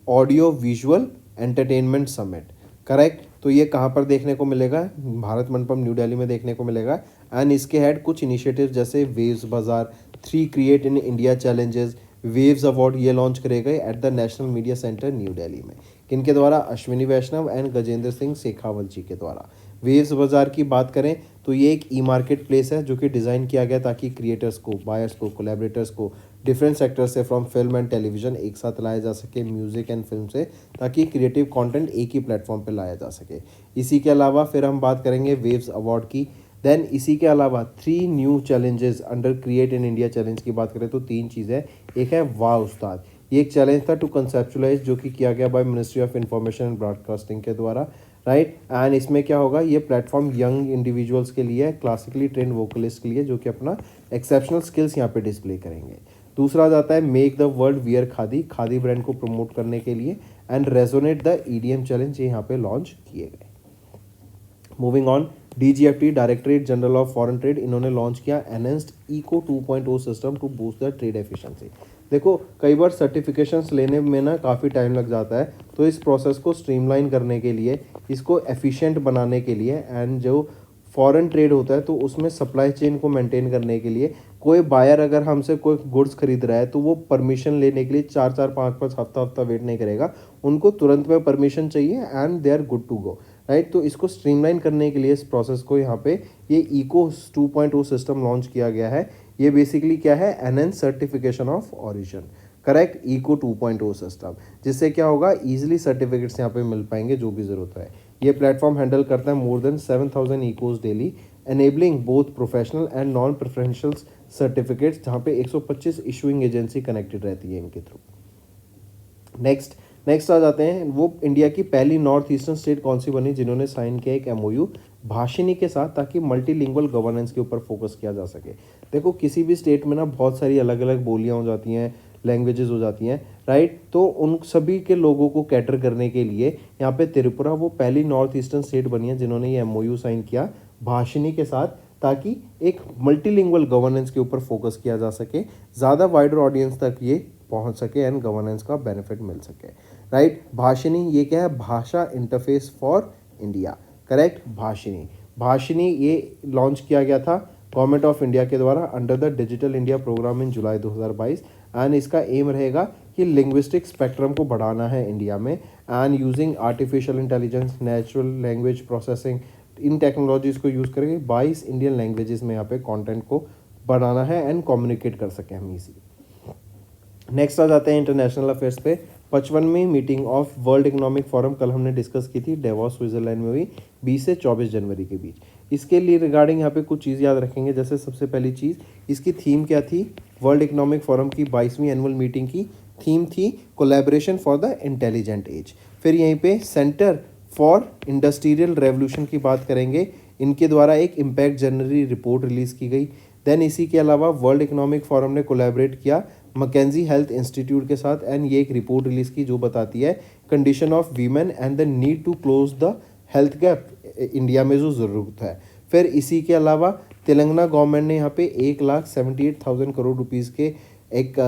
audio visual entertainment summit, correct. तो ये कहाँ पर देखने को मिलेगा? भारत मंडपम न्यू दिल्ली में देखने को मिलेगा। एंड इसके हेड कुछ इनिशिएटिव जैसे वेव्स बाजार, 3 create in India challenges, waves award, ये लॉन्च करे गए at the national media centre new Delhi में। किनके द्वारा? अश्विनी वैष्णव एंड गजेंद्र सिंह शेखावत जी के द्वारा। वेव्स बाजार की बात करें तो ये एक ई मार्केट प्लेस है जो कि डिज़ाइन किया गया ताकि क्रिएटर्स को, बायर्स को, कोलैबोरेटर्स को डिफरेंट सेक्टर से फ्रॉम फिल्म एंड टेलीविजन एक साथ लाया जा सके, म्यूजिक एंड फिल्म से, ताकि क्रिएटिव कंटेंट एक ही प्लेटफॉर्म पे लाया जा सके। इसी के अलावा फिर हम बात करेंगे वेव्स अवार्ड की। देन इसी के अलावा 3 new challenges under create in India challenge की बात करें तो 3 चीज़ें। एक है वाह उस्ताद, ये एक चैलेंज था टू कंसेप्चुलाइज, जो कि किया गया by ministry of information and broadcasting के द्वारा, राइट। एंड इसमें क्या होगा? ये प्लेटफॉर्म यंग इंडिविजुअल्स के लिए, क्लासिकली ट्रेंड वोकलिस्ट के लिए, जो कि अपना एक्सेप्शनल स्किल्स यहाँ पे डिस्प्ले करेंगे। दूसरा जाता है make the world wear khadi, khadi brand को प्रमोट करने के लिए। And resonate the EDM challenge, ये यहाँ पे लॉन्च किए गए। Moving on, DGFT directorate general of foreign trade, इन्होंने लॉन्च किया enhanced eCoO 2.0 system to boost the trade efficiency. देखो कई बार सर्टिफिकेशंस लेने में ना काफ़ी टाइम लग जाता है, तो इस प्रोसेस को स्ट्रीमलाइन करने के लिए, इसको एफिशिएंट बनाने के लिए, एंड जो फॉरेन ट्रेड होता है तो उसमें सप्लाई चेन को मेंटेन करने के लिए, कोई बायर अगर हमसे कोई गुड्स खरीद रहा है तो वो परमिशन लेने के लिए 4-4, 5-5 हफ्ता वेट नहीं करेगा, उनको तुरंत में परमिशन चाहिए and they are good to go, right. तो इसको स्ट्रीमलाइन करने के लिए इस प्रोसेस को यहाँ पे ये eCoO 2.0 सिस्टम लॉन्च किया गया है। ये बेसिकली क्या है? Enhance certification of origin, correct. eCoO 2.0 system, जिससे क्या होगा? ईजिली सर्टिफिकेट्स यहाँ पे मिल पाएंगे जो भी ज़रूरत है। ये प्लेटफॉर्म हैंडल करता है more than 7000 eCoOs daily, enabling both professional and non preferential certificates, जहाँ पे 125 इशूइंग एजेंसी कनेक्टेड रहती है इनके थ्रू। नेक्स्ट आ जाते हैं, वो इंडिया की पहली नॉर्थ ईस्टर्न स्टेट कौन सी बनी जिन्होंने साइन किया एक MOU भाषिनी के साथ, ताकि मल्टीलिंगुअल गवर्नेंस के ऊपर फोकस किया जा सके। देखो किसी भी स्टेट में ना बहुत सारी अलग अलग बोलियाँ हो जाती हैं, लैंग्वेजेस हो जाती हैं, राइट। तो उन सभी के लोगों को कैटर करने के लिए यहाँ पे त्रिपुरा वो पहली नॉर्थ ईस्टर्न स्टेट बनी है जिन्होंने ये MOU साइन किया भाषिनी के साथ, ताकि एक मल्टीलिंगुअल गवर्नेंस के ऊपर फोकस किया जा सके, ज़्यादा वाइडर ऑडियंस तक ये पहुंच सके एंड गवर्नेंस का बेनिफिट मिल सके, राइट। भाषिनी ये क्या है? भाषा interface for India, correct. Bhashini ये लॉन्च किया गया था गवर्नमेंट ऑफ इंडिया के द्वारा under the digital India programme in July 2022 and इसका एम रहेगा कि लिंग्विस्टिक स्पेक्ट्रम को बढ़ाना है इंडिया में and using artificial intelligence, natural language processing, इन टेक्नोलॉजीज को यूज़ करके 22 इंडियन लैंग्वेजेस में यहाँ पे कंटेंट को बनाना है एंड कम्युनिकेट कर सकें हम इजीली। नेक्स्ट आ जाते हैं इंटरनेशनल अफेयर्स पे। 55वीं meeting of world economic forum कल हमने डिस्कस की थी, डेवॉस स्विट्जरलैंड में हुई 20 से 24 जनवरी के बीच। इसके लिए रिगार्डिंग यहाँ पे कुछ चीज़ याद रखेंगे। जैसे सबसे पहली चीज़, इसकी थीम क्या थी? वर्ल्ड इकोनॉमिक फोरम की 22वीं एनुअल मीटिंग की थीम थी collaboration for the intelligent age. फिर यहीं पे सेंटर फॉर इंडस्ट्रियल रेवोल्यूशन की बात करेंगे, इनके द्वारा एक इम्पैक्ट जनरली रिपोर्ट रिलीज़ की गई। देन इसी के अलावा वर्ल्ड इकोनॉमिक फोरम ने कोलैबोरेट किया मैकेंजी हेल्थ इंस्टीट्यूट के साथ एंड ये एक रिपोर्ट रिलीज़ की जो बताती है condition of women and the need to close the health gap India में जो ज़रूरत है। फिर इसी के अलावा तेलंगाना गवर्नमेंट ने यहाँ पे 1,78,000 करोड़ रुपीज़ के एक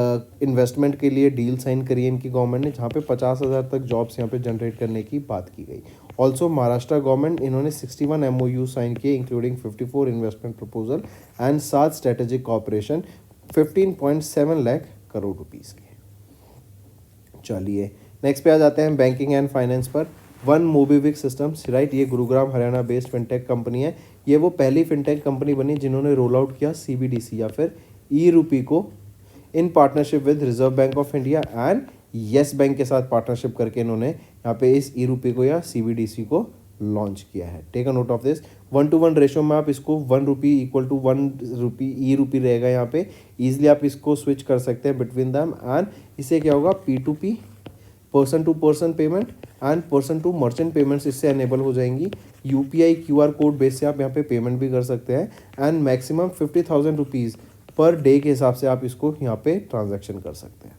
इन्वेस्टमेंट के लिए डील साइन करी है इनकी गवर्नमेंट ने, जहाँ पे 50,000 तक जॉब्स यहाँ पे जनरेट करने की बात की गई। ऑल्सो महाराष्ट्र गवर्नमेंट, इन्होंने 61 MOU साइन किए including 54 investment proposal and 7 strategic cooperation 15.7 lakh crore rupees के। चलिए नेक्स्ट पे आ जाते हैं बैंकिंग एंड फाइनेंस पर। वन मोबिविक सिस्टम्स, राइट, ये Gurugram Haryana based fintech company है। ये वो पहली फिनटेक कंपनी बनी जिन्होंने रोल आउट किया CBDC या फिर ई रूपी को in partnership with reserve bank of India and yes bank के साथ पार्टनरशिप करके इन्होंने यहाँ पे इस ई रूपी को या CBDC को लॉन्च किया है। Take a note of this. 1:1 ratio में आप इसको 1 रुपी इक्वल टू 1 रुपी ई रूपी रहेगा यहाँ पे, ईजिली आप इसको स्विच कर सकते हैं बिटवीन दैम एंड इससे क्या होगा P2P, person to person payment and person to merchant payments इससे एनेबल हो जाएंगी। UPI QR कोड बेस से आप यहाँ पे पेमेंट भी कर सकते हैं and maximum 50,000 rupees per day के हिसाब से आप इसको यहाँ पे ट्रांजैक्शन कर सकते हैं।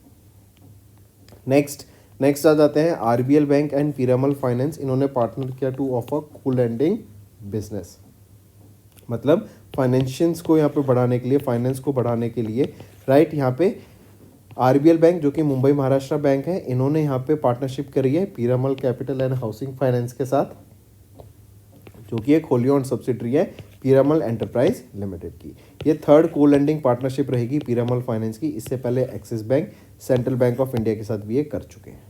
नेक्स्ट आ जाते हैं RBL bank and Piramal finance, इन्होंने पार्टनर किया टू ऑफर को लैंडिंग बिजनेस, मतलब फाइनेंशियंस को यहाँ पे बढ़ाने के लिए, फाइनेंस को बढ़ाने के लिए, राइट। यहाँ पे RBL बैंक जो कि मुंबई महाराष्ट्र बैंक है, इन्होंने यहाँ पे पार्टनरशिप करी है Piramal capital and housing finance के साथ, जो कि एक होली ओन्ड सब्सिडरी है पीरामल एंटरप्राइज लिमिटेड की। ये थर्ड को लेंडिंग पार्टनरशिप रहेगी पीरामल फाइनेंस की। इससे पहले axis bank, central bank of India के साथ भी ये कर चुके हैं।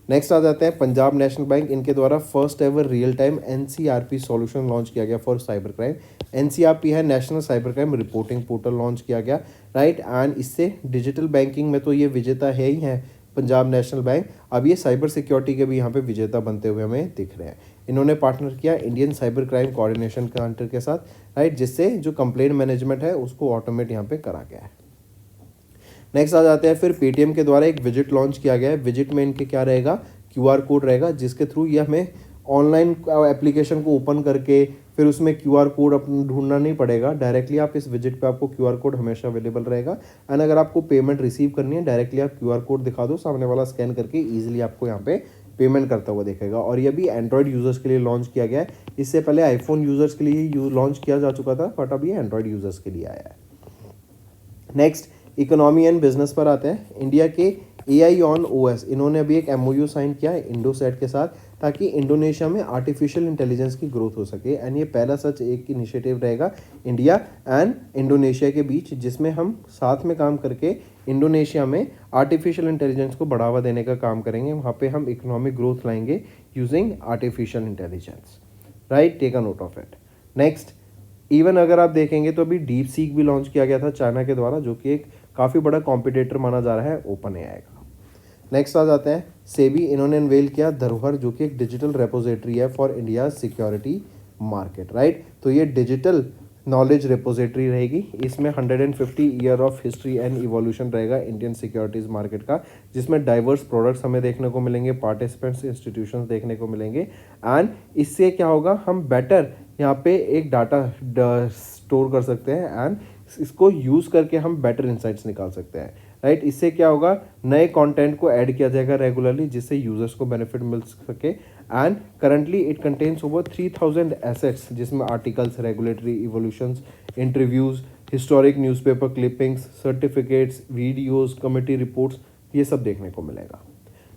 नेक्स्ट आ जाते हैं पंजाब नेशनल बैंक, इनके द्वारा first ever real time NCRP solution launch किया गया फॉर साइबर क्राइम। NCRP है national cyber crime reporting portal, launch किया गया, राइट। एंड इससे डिजिटल बैंकिंग में तो ये विजेता है ही है पंजाब नेशनल बैंक, अब ये साइबर सिक्योरिटी के भी यहाँ पे विजेता बनते हुए हमें दिख रहे हैं। इन्होंने पार्टनर किया Indian cyber crime coordination counter के साथ, राइट, जिससे जो कंप्लेंट मैनेजमेंट है उसको ऑटोमेट यहाँ पे करा गया है। नेक्स्ट आ जाते हैं फिर पेटीएम के द्वारा एक विजिट लॉन्च किया गया है। विजिट में इनके क्या रहेगा, QR कोड रहेगा, जिसके थ्रू ये हमें ऑनलाइन एप्लीकेशन को ओपन करके फिर उसमें QR कोड ढूंढना नहीं पड़ेगा, डायरेक्टली आप इस विजिट पे आपको QR कोड हमेशा अवेलेबल रहेगा। एंड अगर आपको पेमेंट रिसीव करनी है, डायरेक्टली आप QR कोड दिखा दो, सामने वाला स्कैन करके ईजिली आपको यहाँ पे पेमेंट करता हुआ देखेगा। और ये भी एंड्रॉयड यूजर्स के लिए लॉन्च किया गया है, इससे पहले आईफोन यूजर्स के लिए लॉन्च किया जा चुका था, बट अब ये एंड्रॉयड यूजर्स के लिए आया है। नेक्स्ट इकोनॉमी एंड बिजनेस पर आते हैं। इंडिया के AI ऑन OS, इन्होंने अभी एक MOU साइन किया है इंडोसैट के साथ, ताकि इंडोनेशिया में आर्टिफिशियल इंटेलिजेंस की ग्रोथ हो सके। एंड ये पहला सच एक इनिशिएटिव रहेगा इंडिया एंड इंडोनेशिया के बीच, जिसमें हम साथ में काम करके इंडोनेशिया में आर्टिफिशियल इंटेलिजेंस को बढ़ावा देने का काम करेंगे। वहाँ पे हम इकोनॉमिक ग्रोथ लाएंगे using artificial intelligence, right, take a note of it. Next, even अगर आप देखेंगे तो अभी डीप सीक भी लॉन्च किया गया था चाइना के द्वारा, जो कि एक काफ़ी बड़ा कॉम्पिटिटर माना जा रहा है ओपन AI का। नेक्स्ट आ जाते हैं सेबी, इन्होंने अनवेल किया धरोहर, जो कि एक डिजिटल रेपोजिटरी है for India security market, right. तो ये डिजिटल नॉलेज रेपोजिटरी रहेगी, इसमें 150 year of history and evolution रहेगा इंडियन सिक्योरिटीज़ मार्केट का, जिसमें डाइवर्स प्रोडक्ट्स हमें देखने को मिलेंगे, पार्टिसिपेंट्स इंस्टीट्यूशंस देखने को मिलेंगे। एंड इससे क्या होगा, हम बेटर यहाँ पे एक डाटा स्टोर कर सकते हैं एंड इसको यूज़ करके हम बेटर इंसाइट्स निकाल सकते हैं, राइट। इससे क्या होगा, नए कंटेंट को ऐड किया जाएगा रेगुलरली, जिससे यूजर्स को बेनिफिट मिल सके। And currently it contains over 3000 assets, जिसमें articles, regulatory evolutions, interviews, historic newspaper clippings, certificates, videos, committee reports, ये सब देखने को मिलेगा।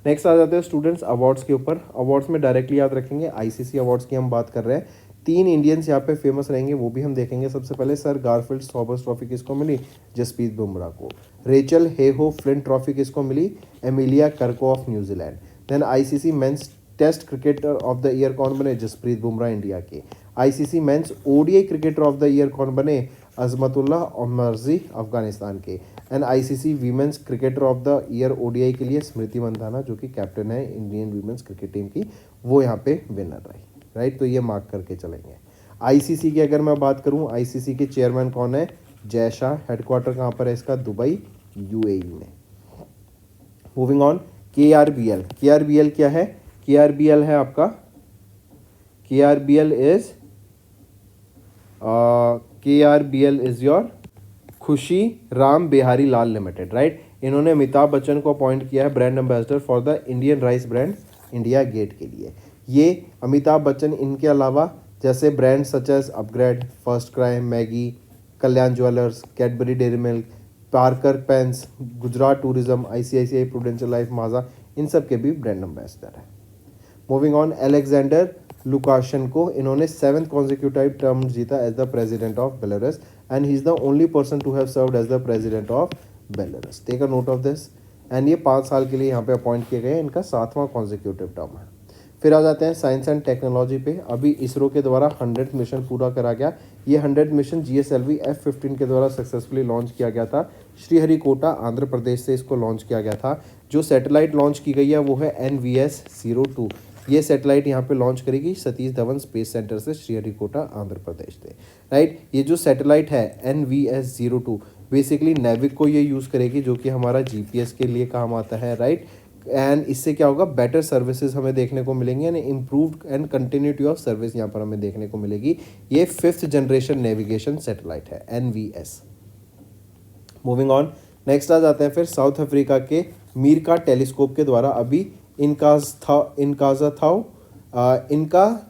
नेक्स्ट आ जाते हैं स्टूडेंट्स अवार्ड्स के ऊपर। अवार्ड्स में डायरेक्टली याद रखेंगे ICC अवार्ड्स की हम बात कर रहे हैं। 3 इंडियंस यहाँ पे फेमस रहेंगे, वो भी हम देखेंगे। सबसे पहले सर गारफील्ड सॉबर्स ट्रॉफी किसको मिली? जसप्रीत बुमराह को। रेचल हेहो फ्लिंट ट्रॉफी किसको मिली? एमिलिया कर्को of New Zealand. Then ICC men's test cricketer of the year कौन बने? जसप्रीत बुमराह इंडिया के। ICC men's ODI cricketer of the year कौन बने? अजमतुल्लाह अमरजी अफगानिस्तान के। And ICC women's cricketer of the year ODI के लिए स्मृति मंदाना, जो कि कैप्टन है इंडियन वीमेंस क्रिकेट टीम की, वो यहाँ पे विनर रही, राइट। तो ये मार्क करके चलेंगे। आईसीसी की अगर मैं बात करूँ, आईसीसी के चेयरमैन कौन है? जय शाह। हेडक्वार्टर कहाँ पर है इसका? दुबई, यूएई में। Moving on, KRBL. केआरबीएल क्या है? केआरबीएल है आपका, KRBL is your Khushi Ram Bihari Lal limited, right. इन्होंने अमिताभ बच्चन को अपॉइंट किया है brand ambassador for the Indian rice brand India Gate के लिए। ये अमिताभ बच्चन इनके अलावा जैसे brand such as upGrad, FirstCry, Maggi, Kalyan jewellers, Cadbury Dairy Milk, Parker pens, Gujarat tourism, ICICI prudential life, Maaza, इन सब के भी ब्रांड एम्बेसडर है। मूविंग ऑन, अलेक्जेंडर लुकाशेंको, इन्होंने 7th कॉन्जिक्यूटिव टर्म जीता as the president of Belarus and he is the only person to have served as the president of Belarus. Take a note of this. And ये 5 साल के लिए यहाँ पे appoint किए गए, इनका 7वां कॉन्जिक्यूटिव टर्म है। फिर आ जाते हैं साइंस एंड टेक्नोलॉजी पे। अभी इसरो के द्वारा 100th मिशन पूरा करा गया। ये 100th मिशन GSLV F-15 के द्वारा सक्सेसफुली लॉन्च किया गया था। श्रीहरिकोटा आंध्र प्रदेश से इसको लॉन्च किया गया था। जो सैटेलाइट लॉन्च की गई है वो है NVS-02। ये सैटेलाइट यहाँ पे लॉन्च करेगी सतीश धवन स्पेस सेंटर से, श्रीहरिकोटा आंध्र प्रदेश से, राइट। ये जो सैटेलाइट है NVS-02 बेसिकली नेविक को ये यूज़ करेगी, जो कि हमारा GPS के लिए काम आता है, राइट। एंड इससे क्या होगा? बेटर सर्विसेज हमें देखने को मिलेंगी, यानी improved and continuity of service यहाँ पर हमें देखने को मिलेगी। ये 5th जनरेशन नेविगेशन सैटेलाइट है, NVS। मूविंग ऑन, नेक्स्ट आ जाते हैं फिर साउथ अफ्रीका के मीरका टेलीस्कोप के द्वारा अभी इनका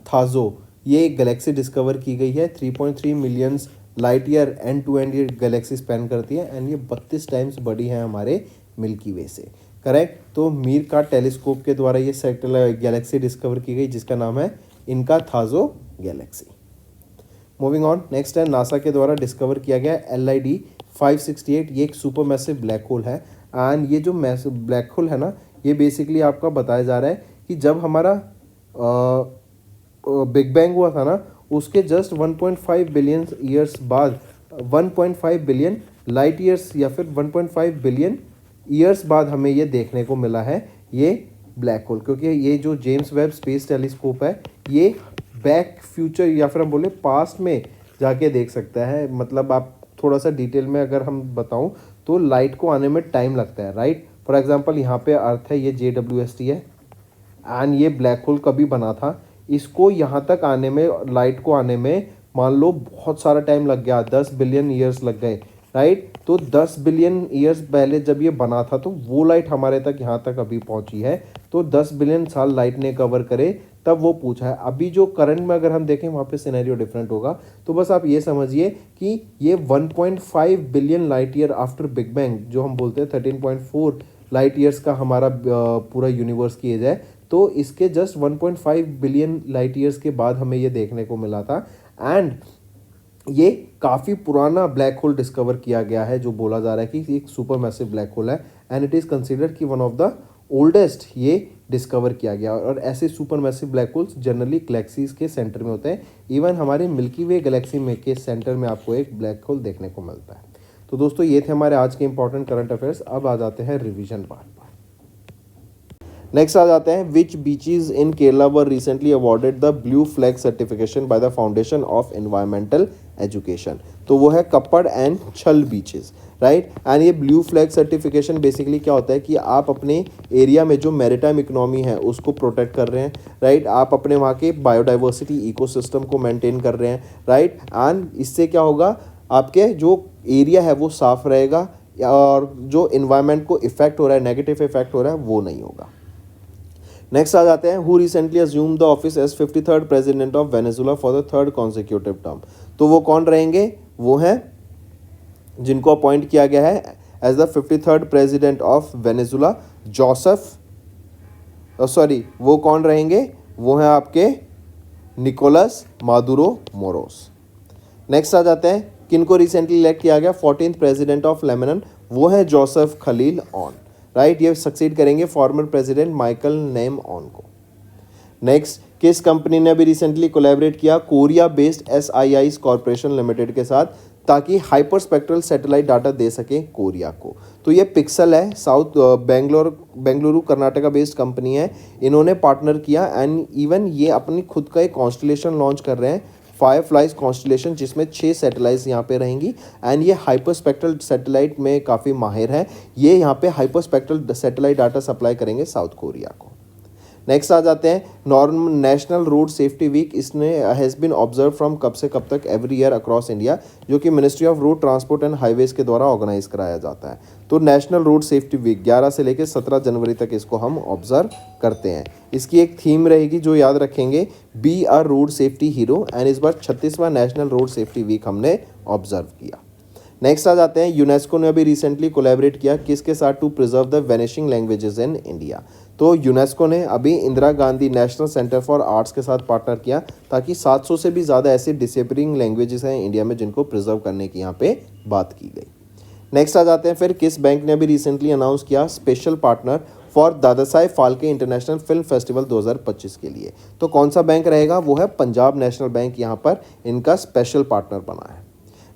थाजो ये एक गैलेक्सी डिस्कवर की गई है। 3.3 million light year end to end ये गैलेक्सी स्पेन करती है एंड ये 32 टाइम्स बड़ी है हमारे मिल्की वे से, करेक्ट। तो मीर का टेलीस्कोप के द्वारा ये सैटेलाइट गैलेक्सी डिस्कवर की गई जिसका नाम है इनका थाजो गैलेक्सी। मूविंग ऑन, नेक्स्ट है नासा के द्वारा डिस्कवर किया गया LID 568। ये एक सुपर मैसिव ब्लैक होल है एंड ये जो मैसिव ब्लैक होल है ना, ये बेसिकली आपका बताया जा रहा है कि जब हमारा बिग बैंग हुआ था ना, उसके जस्ट 1.5 बिलियन ईयर्स बाद, 1.5 बिलियन लाइट ईयर्स या फिर 1.5 बिलियन ईयर्स बाद हमें ये देखने को मिला है ये ब्लैक होल। क्योंकि ये जो जेम्स वेब स्पेस टेलीस्कोप है ये बैक फ्यूचर या फिर हम बोले पास्ट में जाके देख सकता है। मतलब आप थोड़ा सा डिटेल में अगर हम बताऊं तो लाइट को आने में टाइम लगता है, राइट। फॉर एग्जांपल यहाँ पे अर्थ है, ये JWST है एंड ये ब्लैक होल कभी बना था, इसको यहाँ तक आने में, लाइट को आने में मान लो बहुत सारा टाइम लग गया, 10 बिलियन ईयर्स लग गए, राइट। तो 10 बिलियन ईयर्स पहले जब ये बना था तो वो लाइट हमारे तक यहाँ तक अभी पहुँची है, तो 10 बिलियन साल लाइट ने कवर करे तब वो पूछा है। अभी जो करंट में अगर हम देखें वहाँ पे सिनेरियो डिफरेंट होगा। तो बस आप ये समझिए कि ये 1.5 billion light year after big bang, जो हम बोलते हैं 13.4 लाइट ईयर्स का हमारा पूरा यूनिवर्स की एज है, तो इसके जस्ट 1.5 बिलियन लाइट ईयर्स के बाद हमें ये देखने को मिला था। एंड ये काफ़ी पुराना ब्लैक होल डिस्कवर किया गया है, जो बोला जा रहा है कि एक सुपर मैसिव ब्लैक होल है एंड इट इज़ कंसिडर्ड कि वन ऑफ द ओल्डेस्ट ये डिस्कवर किया गया। और ऐसे super massive black holes generally galaxies के सेंटर में होते हैं। इवन हमारे मिल्की वे गैलेक्सी में के सेंटर में आपको एक ब्लैक होल देखने को मिलता है। तो दोस्तों ये थे हमारे आज के इंपॉर्टेंट करंट अफेयर्स। अब आ जाते हैं रिविजन पार्ट पर। नेक्स्ट आ जाते हैं, which beaches in Kerala were recently awarded the blue flag certification by the foundation of environmental education. तो वो है Kappad and Chal beaches, right. And ये ब्लू फ्लैग सर्टिफिकेशन बेसिकली क्या होता है कि आप अपने एरिया में जो मैरिटाइम इकोनॉमी है उसको प्रोटेक्ट कर रहे हैं, राइट। आप अपने वहाँ के बायोडाइवर्सिटी इकोसिस्टम को मेंटेन कर रहे हैं, राइट। एंड इससे क्या होगा, आपके जो एरिया है वो साफ रहेगा और जो इन्वायरमेंट को इफेक्ट हो रहा है, नेगेटिव इफेक्ट हो रहा है, वो नहीं होगा। नेक्स्ट आ जाते हैं, who recently assumed the office as 53rd president of Venezuela for the 3rd consecutive term. तो वो कौन रहेंगे, वो हैं जिनको अपॉइंट किया गया है as the 53rd president of Venezuela, वो कौन रहेंगे, वो हैं आपके निकोलस मादुरो मोरोस। नेक्स्ट आ जाते हैं, किनको रिसेंटली इलेक्ट किया गया 14th प्रेसिडेंट ऑफ लेबनान, वो है जोसेफ खलील ऑन, राइट। ये सक्सीड करेंगे former president Michael name on को। नेक्स्ट, किस कंपनी ने अभी रिसेंटली कोलैबोरेट किया Korea based SII corporation limited के साथ, ताकि हाइपर स्पेक्ट्रल सैटेलाइट डाटा दे सके कोरिया को। तो ये पिक्सल है, south Bengaluru Karnataka based company है, इन्होंने पार्टनर किया एंड इवन ये अपनी खुद का एक कॉन्स्टलेशन लॉन्च कर रहे हैं, फायरफ्लाइज कॉन्स्टलेशन, जिसमें 6 सैटेलाइट्स यहाँ पे रहेंगी एंड ये हाइपर स्पेक्ट्रल सैटेलाइट में काफ़ी माहिर है। ये यहाँ पे hyper spectral satellite data supply करेंगे साउथ कोरिया को। नेक्स्ट आ जाते हैं, नेशनल रोड सेफ्टी वीक, इसने हैज़ बीन ऑब्जर्व फ्रॉम कब से कब तक एवरी ईयर अक्रॉस इंडिया, जो कि ministry of road transport and highways के द्वारा ऑर्गेनाइज कराया जाता है। तो नेशनल रोड सेफ्टी वीक 11 से लेकर 17 जनवरी तक इसको हम ऑब्जर्व करते हैं। इसकी एक थीम रहेगी जो याद रखेंगे, be are road safety hero, and इस बार 36वां नेशनल रोड सेफ्टी वीक हमने ऑब्जर्व किया। नेक्स्ट आ जाते हैं, यूनेस्को ने अभी रिसेंटली कोलैबोरेट किया किसके साथ, to preserve the vanishing languages in India. तो यूनेस्को ने अभी Indira Gandhi national centre for arts के साथ पार्टनर किया, ताकि 700 से भी ज़्यादा ऐसी डिसअपीयरिंग लैंग्वेजेस हैं इंडिया में जिनको प्रिजर्व करने की यहाँ पे बात की गई। नेक्स्ट आ जाते हैं, फिर किस बैंक ने अभी रिसेंटली अनाउंस किया special partner for Dadasaheb Phalke international film festival 2025 के लिए। तो कौन सा बैंक रहेगा, वो है पंजाब नेशनल बैंक, यहाँ पर इनका स्पेशल पार्टनर बना है।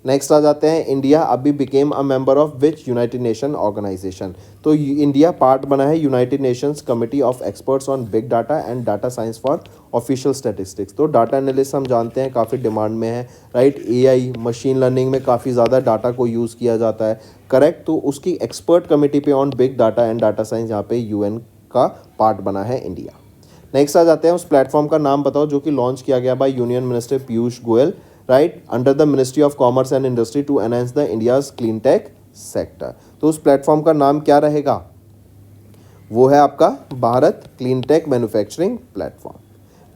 नेक्स्ट आ जाते हैं, इंडिया अभी became a member of which United Nation organisation. तो इंडिया पार्ट बना है United Nations committee of experts on big data and data science for official statistics. तो डाटा एनालिस्ट हम जानते हैं काफ़ी डिमांड में है, राइट। AI मशीन लर्निंग में काफ़ी ज़्यादा डाटा को यूज़ किया जाता है, करेक्ट। तो उसकी एक्सपर्ट कमिटी पे on big data and data science यहाँ पे UN का पार्ट बना है इंडिया। नेक्स्ट आ जाते हैं, उस प्लेटफॉर्म का नाम बताओ जो कि लॉन्च किया गया by union minister Piyush Goyal, right, under the ministry of commerce and industry to enhance the India's clean tech sector. तो उस प्लेटफॉर्म का नाम क्या रहेगा, वो है आपका Bharat clean tech manufacturing platform.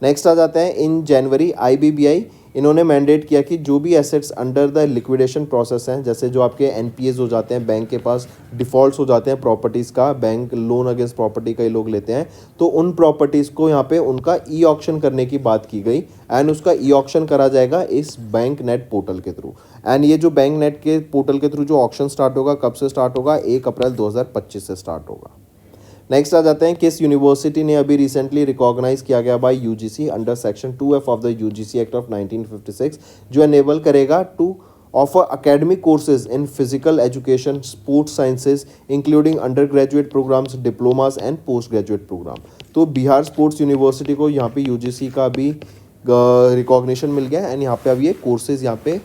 Next आ जाते हैं, इन जनवरी IBBI इन्होंने मैंडेट किया कि जो भी assets under the liquidation process हैं, जैसे जो आपके NPAs हो जाते हैं, बैंक के पास डिफ़ॉल्ट्स हो जाते हैं प्रॉपर्टीज़ का, बैंक लोन अगेंस्ट प्रॉपर्टी कई लोग लेते हैं, तो उन प्रॉपर्टीज़ को यहाँ पे उनका ऑक्शन करने की बात की गई एंड उसका ऑक्शन करा जाएगा इस बैंक नेट पोर्टल के थ्रू। एंड ये जो बैंक नेट के पोर्टल के थ्रू जो ऑक्शन स्टार्ट होगा, कब से स्टार्ट होगा, 1 अप्रैल 2025 से स्टार्ट होगा। नेक्स्ट आ जाते हैं, किस यूनिवर्सिटी ने अभी रिसेंटली रिकॉग्नाइज किया गया बाय UGC under section 2F of the UGC act of 1956, जो एनेबल करेगा to offer academic courses in physical education, sports sciences including undergraduate programmes, diplomas and postgraduate programme. तो Bihar sports university को यहाँ पे UGC का भी recognition मिल गया and यहाँ पे अब ये कोर्सेज यहाँ पे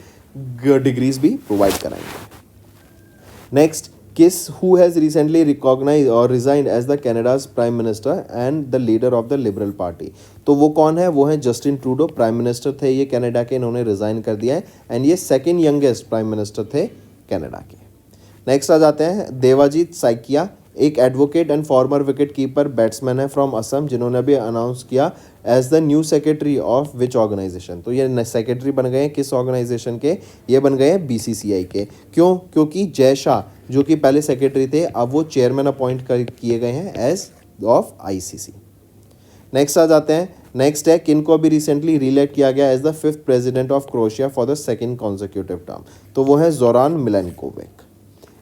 डिग्रीज भी प्रोवाइड कराएंगे। नेक्स्ट, किस who has recently recognise or resigned as the Canada's prime minister and the leader of the Liberal Party. तो वो कौन है, वो है जस्टिन ट्रूडो, प्राइम मिनिस्टर थे ये कनाडा के, इन्होंने रिजाइन कर दिया है एंड ये सेकेंड यंगेस्ट प्राइम मिनिस्टर थे कनाडा के। नेक्स्ट आ जाते हैं, देवाजीत साइकिया एक advocate and former wicket keeper batsman है फ्रॉम असम, जिन्होंने अभी अनाउंस किया as the new secretary of which organisation. तो ये सेक्रेटरी बन गए हैं किस ऑर्गेनाइजेशन के, ये बन गए हैं BCCI के। क्यों, क्योंकि जय शाह जो कि पहले सेक्रेटरी थे, अब वो चेयरमैन अपॉइंट किए गए हैं एज ऑफ ICC। नेक्स्ट आ जाते हैं, नेक्स्ट है, किनको अभी रिसेंटली रीइलेक्ट किया गया as the 5th president of Croatia for the 2nd consecutive term. तो वो है Zoran Milanovic.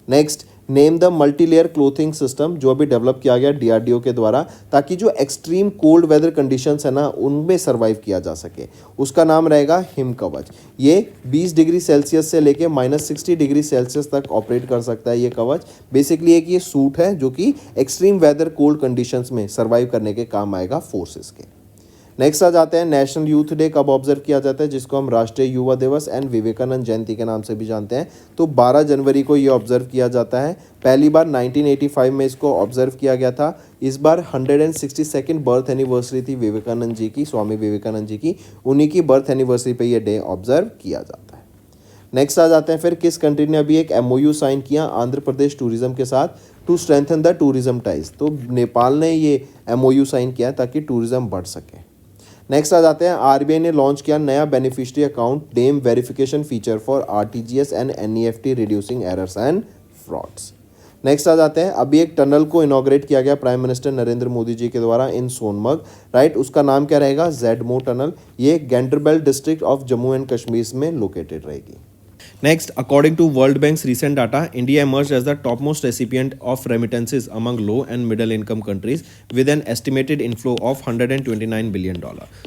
Next, name the multi layer clothing system, जो अभी डेवलप किया गया DRDO के द्वारा, ताकि जो एक्सट्रीम कोल्ड वेदर कंडीशंस है ना, उनमें सर्वाइव किया जा सके। उसका नाम रहेगा हिम कवच। ये 20 डिग्री सेल्सियस से लेके -60 डिग्री सेल्सियस तक ऑपरेट कर सकता है ये कवच। बेसिकली एक ये सूट है जो कि एक्सट्रीम वेदर कोल्ड कंडीशंस में सर्वाइव करने के काम आएगा फोर्सेस के। नेक्स्ट आ जाते हैं, नेशनल यूथ डे कब ऑब्जर्व किया जाता है, जिसको हम राष्ट्रीय युवा दिवस एंड विवेकानंद जयंती के नाम से भी जानते हैं। तो 12 जनवरी को ये ऑब्जर्व किया जाता है। पहली बार 1985 में इसको ऑब्जर्व किया गया था। इस बार 162nd बर्थ एनिवर्सरी थी विवेकानंद जी की, स्वामी विवेकानंद जी की, उन्हीं की बर्थ एनिवर्सरी पे ये डे ऑब्जर्व किया जाता है। नेक्स्ट आ जाते हैं, फिर किस कंट्री ने अभी एक MOU साइन किया आंध्र प्रदेश टूरिज्म के साथ to strengthen the tourism ties. तो नेपाल ने ये MOU साइन किया ताकि टूरिज्म बढ़ सके। नेक्स्ट आ जाते हैं, RBI ने लॉन्च किया नया beneficiary account name verification feature for RTGS and NEFT reducing errors and frauds. Next आ जाते हैं, अभी एक टनल को इनॉग्रेट किया गया प्राइम मिनिस्टर नरेंद्र मोदी जी के द्वारा इन सोनमर्ग, राइट। उसका नाम क्या रहेगा, जेडमो टनल। ये Ganderbal district of Jammu and Kashmir में लोकेटेड रहेगी। Next, according to World Bank's recent data, India emerged as the topmost recipient of remittances among low and middle income countries with an estimated inflow of $129 billion.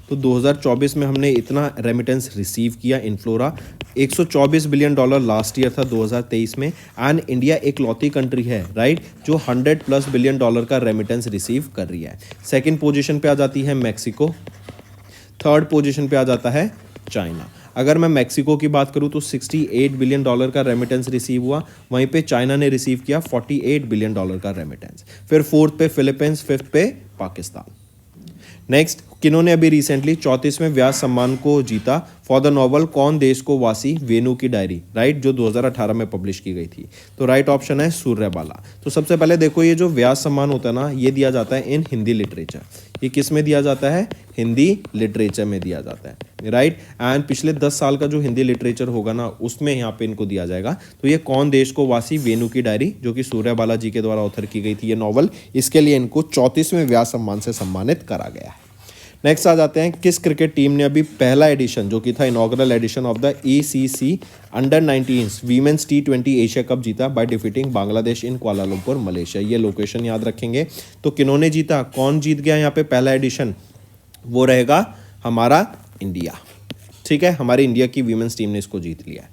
तो 2024 में हमने इतना remittance receive किया, inflow रहा $124 billion last year था 2023 में, and India एक लौती country है, राइट, जो $100+ बिलियन का रेमिटेंस रिसीव कर रही है। सेकेंड पोजिशन पे आ जाती है मैक्सिको, थर्ड पोजिशन पे आ जाता है चाइना। अगर मैं मैक्सिको की बात करूं तो $68 बिलियन का रेमिटेंस रिसीव हुआ, वहीं पे चाइना ने रिसीव किया $48 बिलियन का रेमिटेंस। फिर फोर्थ पे फिलीपींस, फिफ्थ पे पाकिस्तान। नेक्स्ट, किन्होंने अभी रिसेंटली 34वें व्यास सम्मान को जीता फॉर द नॉवल कौन देश को वासी वेणु की डायरी, राइट, जो 2018 में पब्लिश की गई थी। तो राइट ऑप्शन है सूर्यबाला। तो सबसे पहले देखो, ये जो व्यास सम्मान होता है ना, ये दिया जाता है इन हिंदी लिटरेचर। ये किस में दिया जाता है, हिंदी लिटरेचर में दिया जाता है, राइट। एंड पिछले 10 साल का जो हिंदी लिटरेचर होगा ना, उसमें यहाँ पे इनको दिया जाएगा। तो ये कौन देश को वासी वेणु की डायरी, जो कि सूर्यबाला जी के द्वारा ऑथर की गई थी ये नॉवल, इसके लिए इनको 34वें व्यास सम्मान से सम्मानित करा गया है। नेक्स्ट आ जाते हैं, किस क्रिकेट टीम ने अभी पहला एडिशन जो कि था inaugural edition of the ECC under nineteen women's T20 Asia cup जीता by defeating Bangladesh in Kuala Lumpur Malaysia. ये लोकेशन याद रखेंगे। तो किन्होंने जीता, कौन जीत गया यहाँ पे पहला एडिशन, वो रहेगा हमारा इंडिया, ठीक है, हमारी इंडिया की वीमेंस टीम ने इसको जीत लिया है।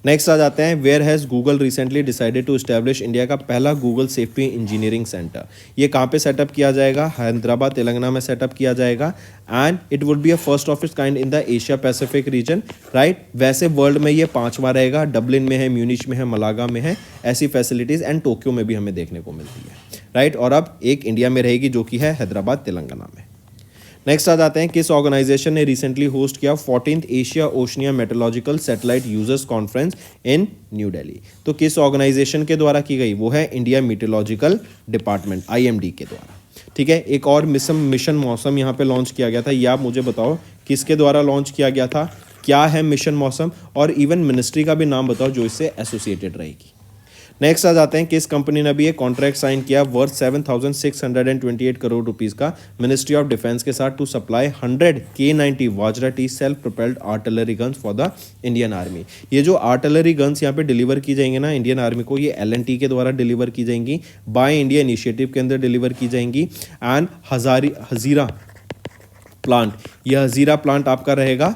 नेक्स्ट आ जाते हैं, where has Google recently decided to establish India का पहला गूगल सेफ्टी इंजीनियरिंग सेंटर। ये कहाँ पे सेटअप किया जाएगा, हैदराबाद तेलंगाना में सेटअप किया जाएगा, and it would be a first of its kind in the Asia Pacific region, right. वैसे वर्ल्ड में ये 5वां रहेगा, डबलिन में है, म्यूनिच में है, मलागा में है, ऐसी फैसिलिटीज़, एंड टोक्यो में भी हमें देखने को मिलती है, राइट। और अब एक इंडिया में रहेगी जो कि है हैदराबाद तेलंगाना में। नेक्स्ट आ जाते हैं, किस ऑर्गेनाइजेशन ने रिसेंटली होस्ट किया 14th Asia Oceania meteorological satellite users conference in new Delhi. तो किस ऑर्गेनाइजेशन के द्वारा की गई, वो है इंडिया मीटेरोलॉजिकल डिपार्टमेंट IMD के द्वारा, ठीक है। एक और मिशन मौसम यहाँ पे लॉन्च किया गया था, ये आप मुझे बताओ किसके द्वारा लॉन्च किया गया था, क्या है मिशन मौसम, और इवन मिनिस्ट्री का भी नाम बताओ जो इससे एसोसिएटेड रहेगी। नेक्स्ट आ जाते हैं, किस कंपनी ने भी एक कॉन्ट्रैक्ट साइन किया वर्थ 7,628 करोड़ रुपीस का मिनिस्ट्री ऑफ डिफेंस के साथ to supply 100 K90 Vajra T self propelled artillery guns for the Indian army. ये जो आर्टिलरी गन्स यहाँ पे डिलीवर की जाएंगी ना इंडियन आर्मी को, ये L&T के द्वारा डिलीवर की जाएंगी, बाय इंडिया इनिशिएटिव के अंदर डिलीवर की जाएंगी। एंड हजीरा प्लांट, यह हजीरा प्लांट आपका रहेगा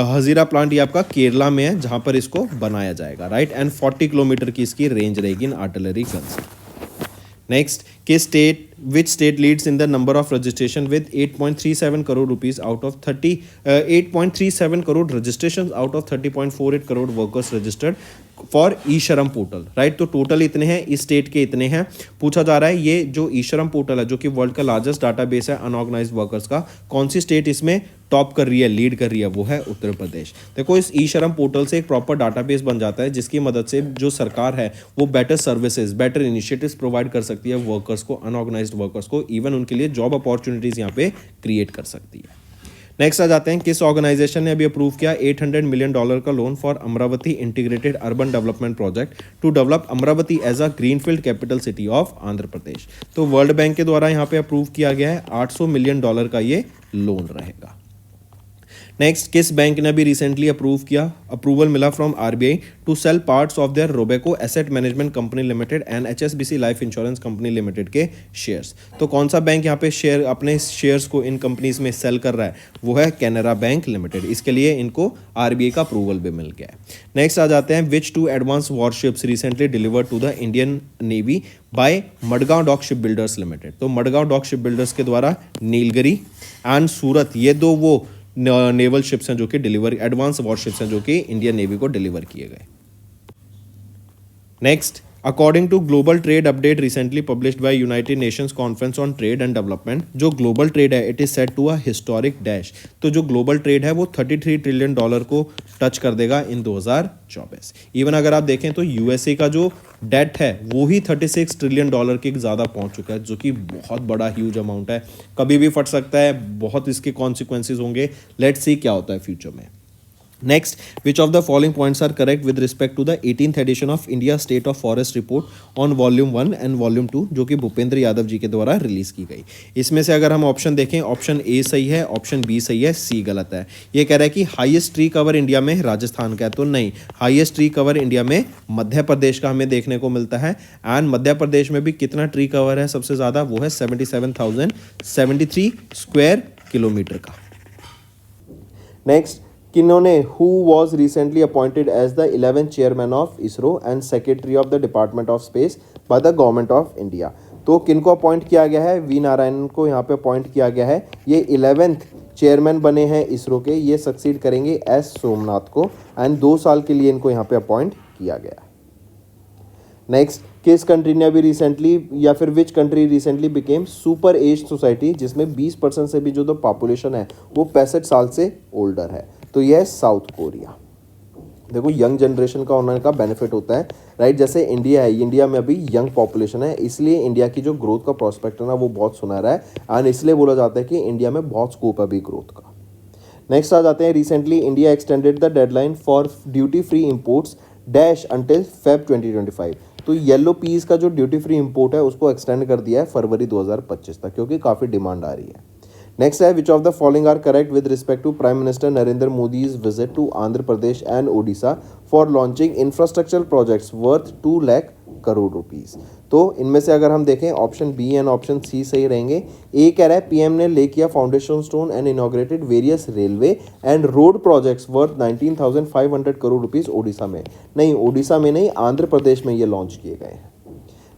हजीरा प्लांट, ये आपका केरला में है जहां पर इसको बनाया जाएगा, राइट। एंड 40 किलोमीटर की इसकी रेंज रहेगी in artillery guns. Next, which state leads in the number of registration with 8.37 crore rupees out of 8.37 crore registrations out of 30.48 crore workers registered for e-Shram portal, right. तो total इतने हैं, इस state के इतने हैं। पूछा जा रहा है ये जो ई-श्रम पोर्टल है, जो कि वर्ल्ड का लार्जेस्ट डाटाबेस है अनऑर्गेनाइज्ड वर्कर्स का, कौन सी स्टेट इसमें टॉप कर रही है, लीड कर रही है, वो है उत्तर प्रदेश। देखो, इस ई-श्रम पोर्टल से एक प्रॉपर डाटाबेस बन जाता है, जिसकी मदद से जो सरकार है वो better services, better initiatives provide कर सकती है वर्कर्स को, अनऑर्गेनाइज्ड वर्कर्स को, इवन उनके लिए जॉब अपॉर्चुनिटीज यहाँ पे क्रिएट कर सकती है। नेक्स्ट आ जाते हैं, किस ऑर्गेनाइजेशन ने अभी अप्रूव किया $800 मिलियन का loan for Amaravati integrated urban development project to develop Amaravati as a greenfield capital city of Andhra Pradesh. तो वर्ल्ड बैंक के द्वारा यहाँ पे अप्रूव किया गया है, $800 मिलियन का ये लोन रहेगा। नेक्स्ट, किस बैंक ने अभी रिसेंटली अप्रूवल मिला from RBI to sell parts of their Robeco asset management company limited and HSBC life insurance company limited के शेयर्स। तो कौन सा बैंक यहाँ पे अपने शेयर्स को इन कंपनीज में सेल कर रहा है, वो है कैनरा बैंक लिमिटेड। इसके लिए इनको RBI का अप्रूवल भी मिल गया है। नेक्स्ट आ जाते हैं, which two advance warships recently delivered to the Indian navy by Madgaon dock ship builders limited. तो मडगांव डॉक शिप बिल्डर्स के द्वारा नीलगिरी एंड सूरत, ये दो वो नेवल शिप्स हैं जो कि डिलीवर एडवांस वॉरशिप्स हैं जो कि इंडियन नेवी को डिलीवर किए गए। Next, according to global trade update recently published by United Nations conference on trade and development, जो ग्लोबल ट्रेड है it is set to a historic dash. तो जो ग्लोबल ट्रेड है वो $33 ट्रिलियन को टच कर देगा इन 2024। इवन अगर आप देखें तो USA का जो डेट है वो ही $36 ट्रिलियन के ज़्यादा पहुंच चुका है, जो कि बहुत बड़ा ह्यूज अमाउंट है, कभी भी फट सकता है, बहुत इसके कॉन्सिक्वेंसेज होंगे। लेट्स सी क्या होता है फ्यूचर में। Next, which of the following points are correct with respect to the 18th edition of India State of Forest Report on Volume 1 and Volume 2 जो कि भूपेंद्र यादव जी के द्वारा रिलीज की गई। इसमें से अगर हम ऑप्शन देखें, ऑप्शन ए सही है, ऑप्शन बी सही है, सी गलत है। ये कह रहा है कि हाईएस्ट ट्री कवर इंडिया में राजस्थान का है, तो नहीं, हाईएस्ट ट्री कवर इंडिया में मध्य प्रदेश का हमें देखने को मिलता है। एंड मध्य प्रदेश में भी कितना ट्री कवर है सबसे ज़्यादा, वो है 77,073 स्क्वायर किलोमीटर का। नेक्स्ट, किन्होंने who was recently appointed as the 11th chairman of ISRO and secretary of the department of space by the government of India. तो किनको अपॉइंट किया गया है, वी नारायणन को यहाँ पे अपॉइंट किया गया है। ये 11th चेयरमैन बने हैं इसरो के, ये सक्सीड करेंगे एस सोमनाथ को एंड 2 साल के लिए इनको यहाँ पे अपॉइंट किया गया है। नेक्स्ट, किस कंट्री ने अभी रिसेंटली या फिर which country recently became super age society जिसमें 20% से भी जो तो पॉपुलेशन है वो 65 साल से ओल्डर है, तो यह है साउथ कोरिया। देखो, यंग जनरेशन का होने का बेनिफिट होता है, राइट। जैसे इंडिया है, इंडिया में अभी यंग पॉपुलेशन है, इसलिए इंडिया की जो ग्रोथ का प्रोस्पेक्ट है ना वो बहुत सुनहरा है एंड इसलिए बोला जाता है कि इंडिया में बहुत स्कोप है अभी ग्रोथ का। नेक्स्ट आ जाते हैं, recently India extended the deadline for duty free imports dash until Feb 2025। तो येलो पीस का जो ड्यूटी फ्री इम्पोर्ट है उसको एक्सटेंड कर दिया है फरवरी 2025 तक, क्योंकि काफ़ी डिमांड आ रही है। नेक्स्ट है, which of the following are correct with respect to prime minister Narendra Modi's visit to Andhra Pradesh and Odisha for launching infrastructure projects worth 2 lakh crore rupees. तो इनमें से अगर हम देखें, option B and option C सही रहेंगे। ए कह रहा है पीएम ने ले किया foundation stone and inaugurated various railway and road projects worth 19,500 crore rupees Odisha में। नहीं, ओडिशा में नहीं, आंध्र प्रदेश में ये लॉन्च किए गए हैं।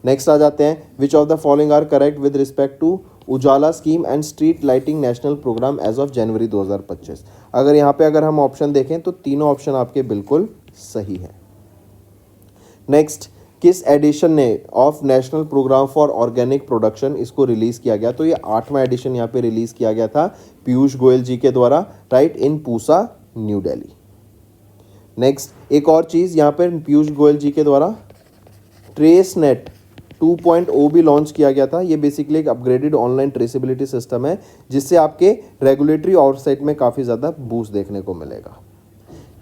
नेक्स्ट आ जाते हैं, which of the following are correct with respect to Ujala scheme and street lighting national programme as of January 2025। अगर यहाँ पे अगर हम ऑप्शन देखें तो तीनों ऑप्शन आपके बिल्कुल सही हैं। नेक्स्ट, किस एडिशन ने of national programme for organic production इसको रिलीज किया गया? तो ये 8वां एडिशन यहाँ पे रिलीज किया गया था पीयूष गोयल जी के द्वारा, राइट, इन पूसा, न्यू दिल्ली। नेक्स्ट, एक और चीज़ यहाँ पर पीयूष गोयल जी के द्वारा ट्रेस नेट 2.0 भी लॉन्च किया गया था। ये बेसिकली एक अपग्रेडेड ऑनलाइन ट्रेसेबिलिटी सिस्टम है जिससे आपके रेगुलेटरी ऑफसेट में काफ़ी ज़्यादा बूस्ट देखने को मिलेगा।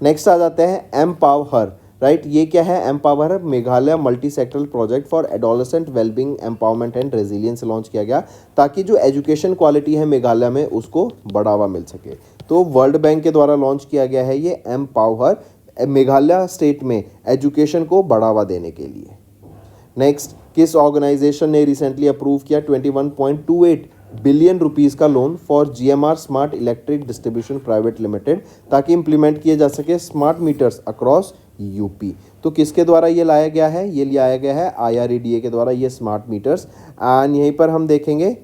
नेक्स्ट आ जाते हैं एम्पावर, राइट। ये क्या है? Empower Meghalaya multi sectoral project for adolescent wellbeing empowerment and resilience launch किया गया ताकि जो एजुकेशन क्वालिटी है मेघालय में उसको बढ़ावा मिल सके। तो वर्ल्ड बैंक के द्वारा लॉन्च किया गया है ये एम्पावर मेघालय स्टेट में एजुकेशन को बढ़ावा देने के लिए। नेक्स्ट, किस ऑर्गेनाइजेशन ने रिसेंटली अप्रूव किया 21.28 बिलियन रुपीस का loan for GMR smart electric distribution private limited ताकि इंप्लीमेंट किए जा सके स्मार्ट मीटर्स अक्रॉस यूपी? तो किसके द्वारा ये लाया गया है? ये लाया गया है IREDA के द्वारा ये स्मार्ट मीटर्स। एंड यहीं पर हम देखेंगे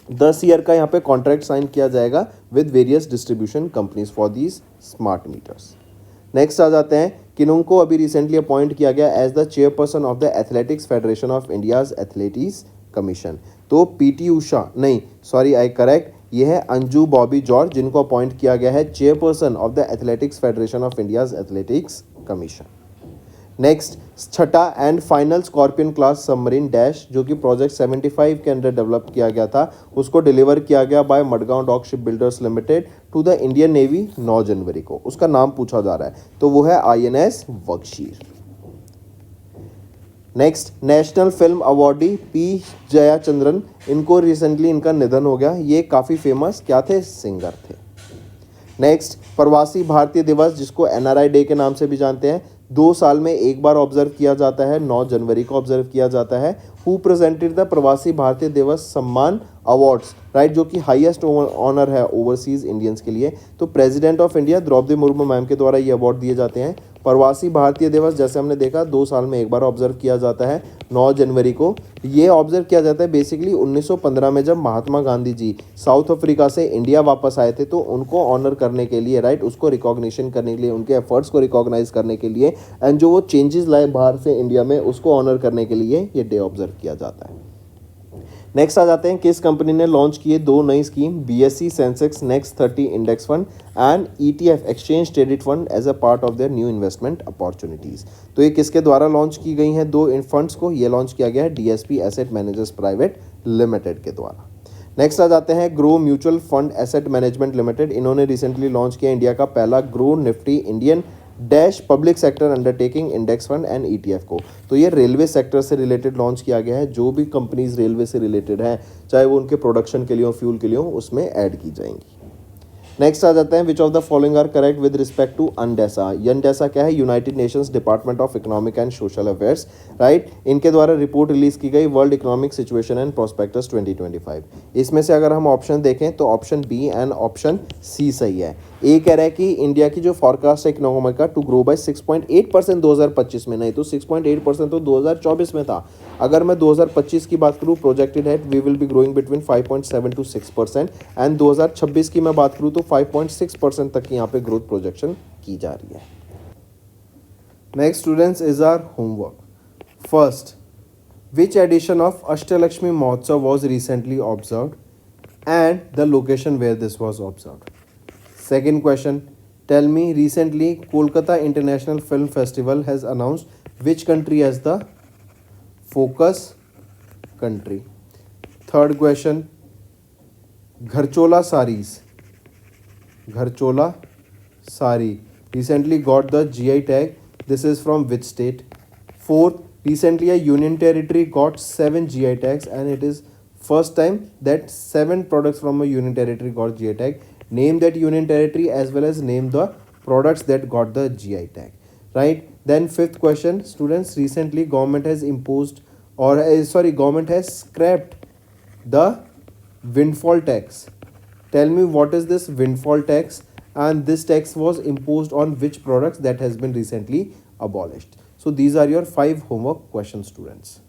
10 ईयर का यहाँ पे कॉन्ट्रैक्ट साइन किया जाएगा with various distribution companies for these smart meters. Next आ जाते हैं, किन्होंने अभी रिसेंटली अपॉइंट किया गया as the chairperson of the athletics federation of India's athletics commission? तो PT उषा, नहीं सॉरी आई करेक्ट, ये है अंजू बॉबी जॉर्ज जिनको अपॉइंट किया गया है chairperson of the athletics federation of India's athletics commission. Next, छठा and final scorpion class submarine dash जो कि प्रोजेक्ट 75 के अंडर डेवलप किया गया था उसको डिलीवर किया गया by Madgaon dock ship builders limited to the Indian navy 9 January को। उसका नाम पूछा जा रहा है तो वो है INS Vagsheer. Next, national film awardee P Jayachandran, इनको रिसेंटली इनका निधन हो गया। ये काफ़ी फेमस क्या थे? सिंगर थे। नेक्स्ट, प्रवासी भारतीय दिवस जिसको NRI डे के नाम से भी जानते हैं 2 साल में एक बार ऑब्जर्व किया जाता है, 9 जनवरी को ऑब्जर्व किया जाता है। हु प्रेजेंटेड द प्रवासी भारतीय दिवस सम्मान अवार्ड्स, राइट, जो कि हाईएस्ट ऑनर है ओवरसीज इंडियंस के लिए? तो president of India Droupadi Murmu ma'am के द्वारा ये अवार्ड दिए जाते हैं। प्रवासी भारतीय दिवस जैसे हमने देखा 2 साल में एक बार ऑब्जर्व किया जाता है 9 जनवरी को। ये ऑब्जर्व किया जाता है बेसिकली 1915 में जब महात्मा गांधी जी साउथ अफ्रीका से इंडिया वापस आए थे तो उनको ऑनर करने के लिए, राइट, उसको रिकॉग्निशन करने के लिए, उनके एफर्ट्स को रिकॉग्नाइज करने के लिए एंड जो वो चेंजेस लाए बाहर से इंडिया में उसको ऑनर करने के लिए ये डे ऑब्जर्व किया जाता है। नेक्स्ट आ जाते हैं, किस कंपनी ने लॉन्च किए 2 नई scheme BSE Sensex next 30 index fund and ETF exchange traded fund as a part of their new investment opportunities? तो ये किसके द्वारा लॉन्च की गई हैं 2 फंड्स को? ये लॉन्च किया गया है DSP asset managers private limited के द्वारा। नेक्स्ट आ जाते हैं grow mutual fund asset management limited. इन्होंने रिसेंटली लॉन्च किया इंडिया का पहला grow Nifty Indian dash public sector undertaking index fund and ETF को। तो ये रेलवे सेक्टर से रिलेटेड लॉन्च किया गया है। जो भी कंपनीज रेलवे से रिलेटेड हैं, चाहे वो उनके प्रोडक्शन के लिए हो, फ्यूल के लिए हो, उसमें ऐड की जाएंगी। नेक्स्ट आ जाते हैं which of the following are correct with respect to UNDESA. UNDESA क्या है? United Nations department of economic and social affairs, right. इनके द्वारा रिपोर्ट रिलीज की गई world economic situation and prospects 2025। इसमें से अगर हम ऑप्शन देखें तो option B and option C सही है। ए कह रहा है कि इंडिया की जो फॉरकास्ट है इकोनॉमी का टू ग्रो बाय 6.8% 2025 में, नहीं तो 6.8% तो 2024 में था। अगर मैं 2025 की बात करूं, प्रोजेक्टेड है we will be growing between 5.7 to 6%, and 2026 की मैं बात करूं तो 5.6% तक की यहाँ पे ग्रोथ प्रोजेक्शन की जा रही है। Next students is our homework. First, which edition of Ashtalakshmi Mahotsav was recently observed and the location where this was observed. Second question, tell me recently Kolkata International Film Festival has announced which country as the focus country. Third question, Gharchola sarees. Gharchola sari recently got the GI tag. This is from which state? Fourth, recently a union territory got 7 GI tags and it is first time that 7 products from a union territory got GI tag. Name that union territory as well as name the products that got the GI tag, right? Then fifth question, students, recently government has imposed or government has scrapped the windfall tax. Tell me what is this windfall tax and this tax was imposed on which products that has been recently abolished. So these are your 5 homework questions, students.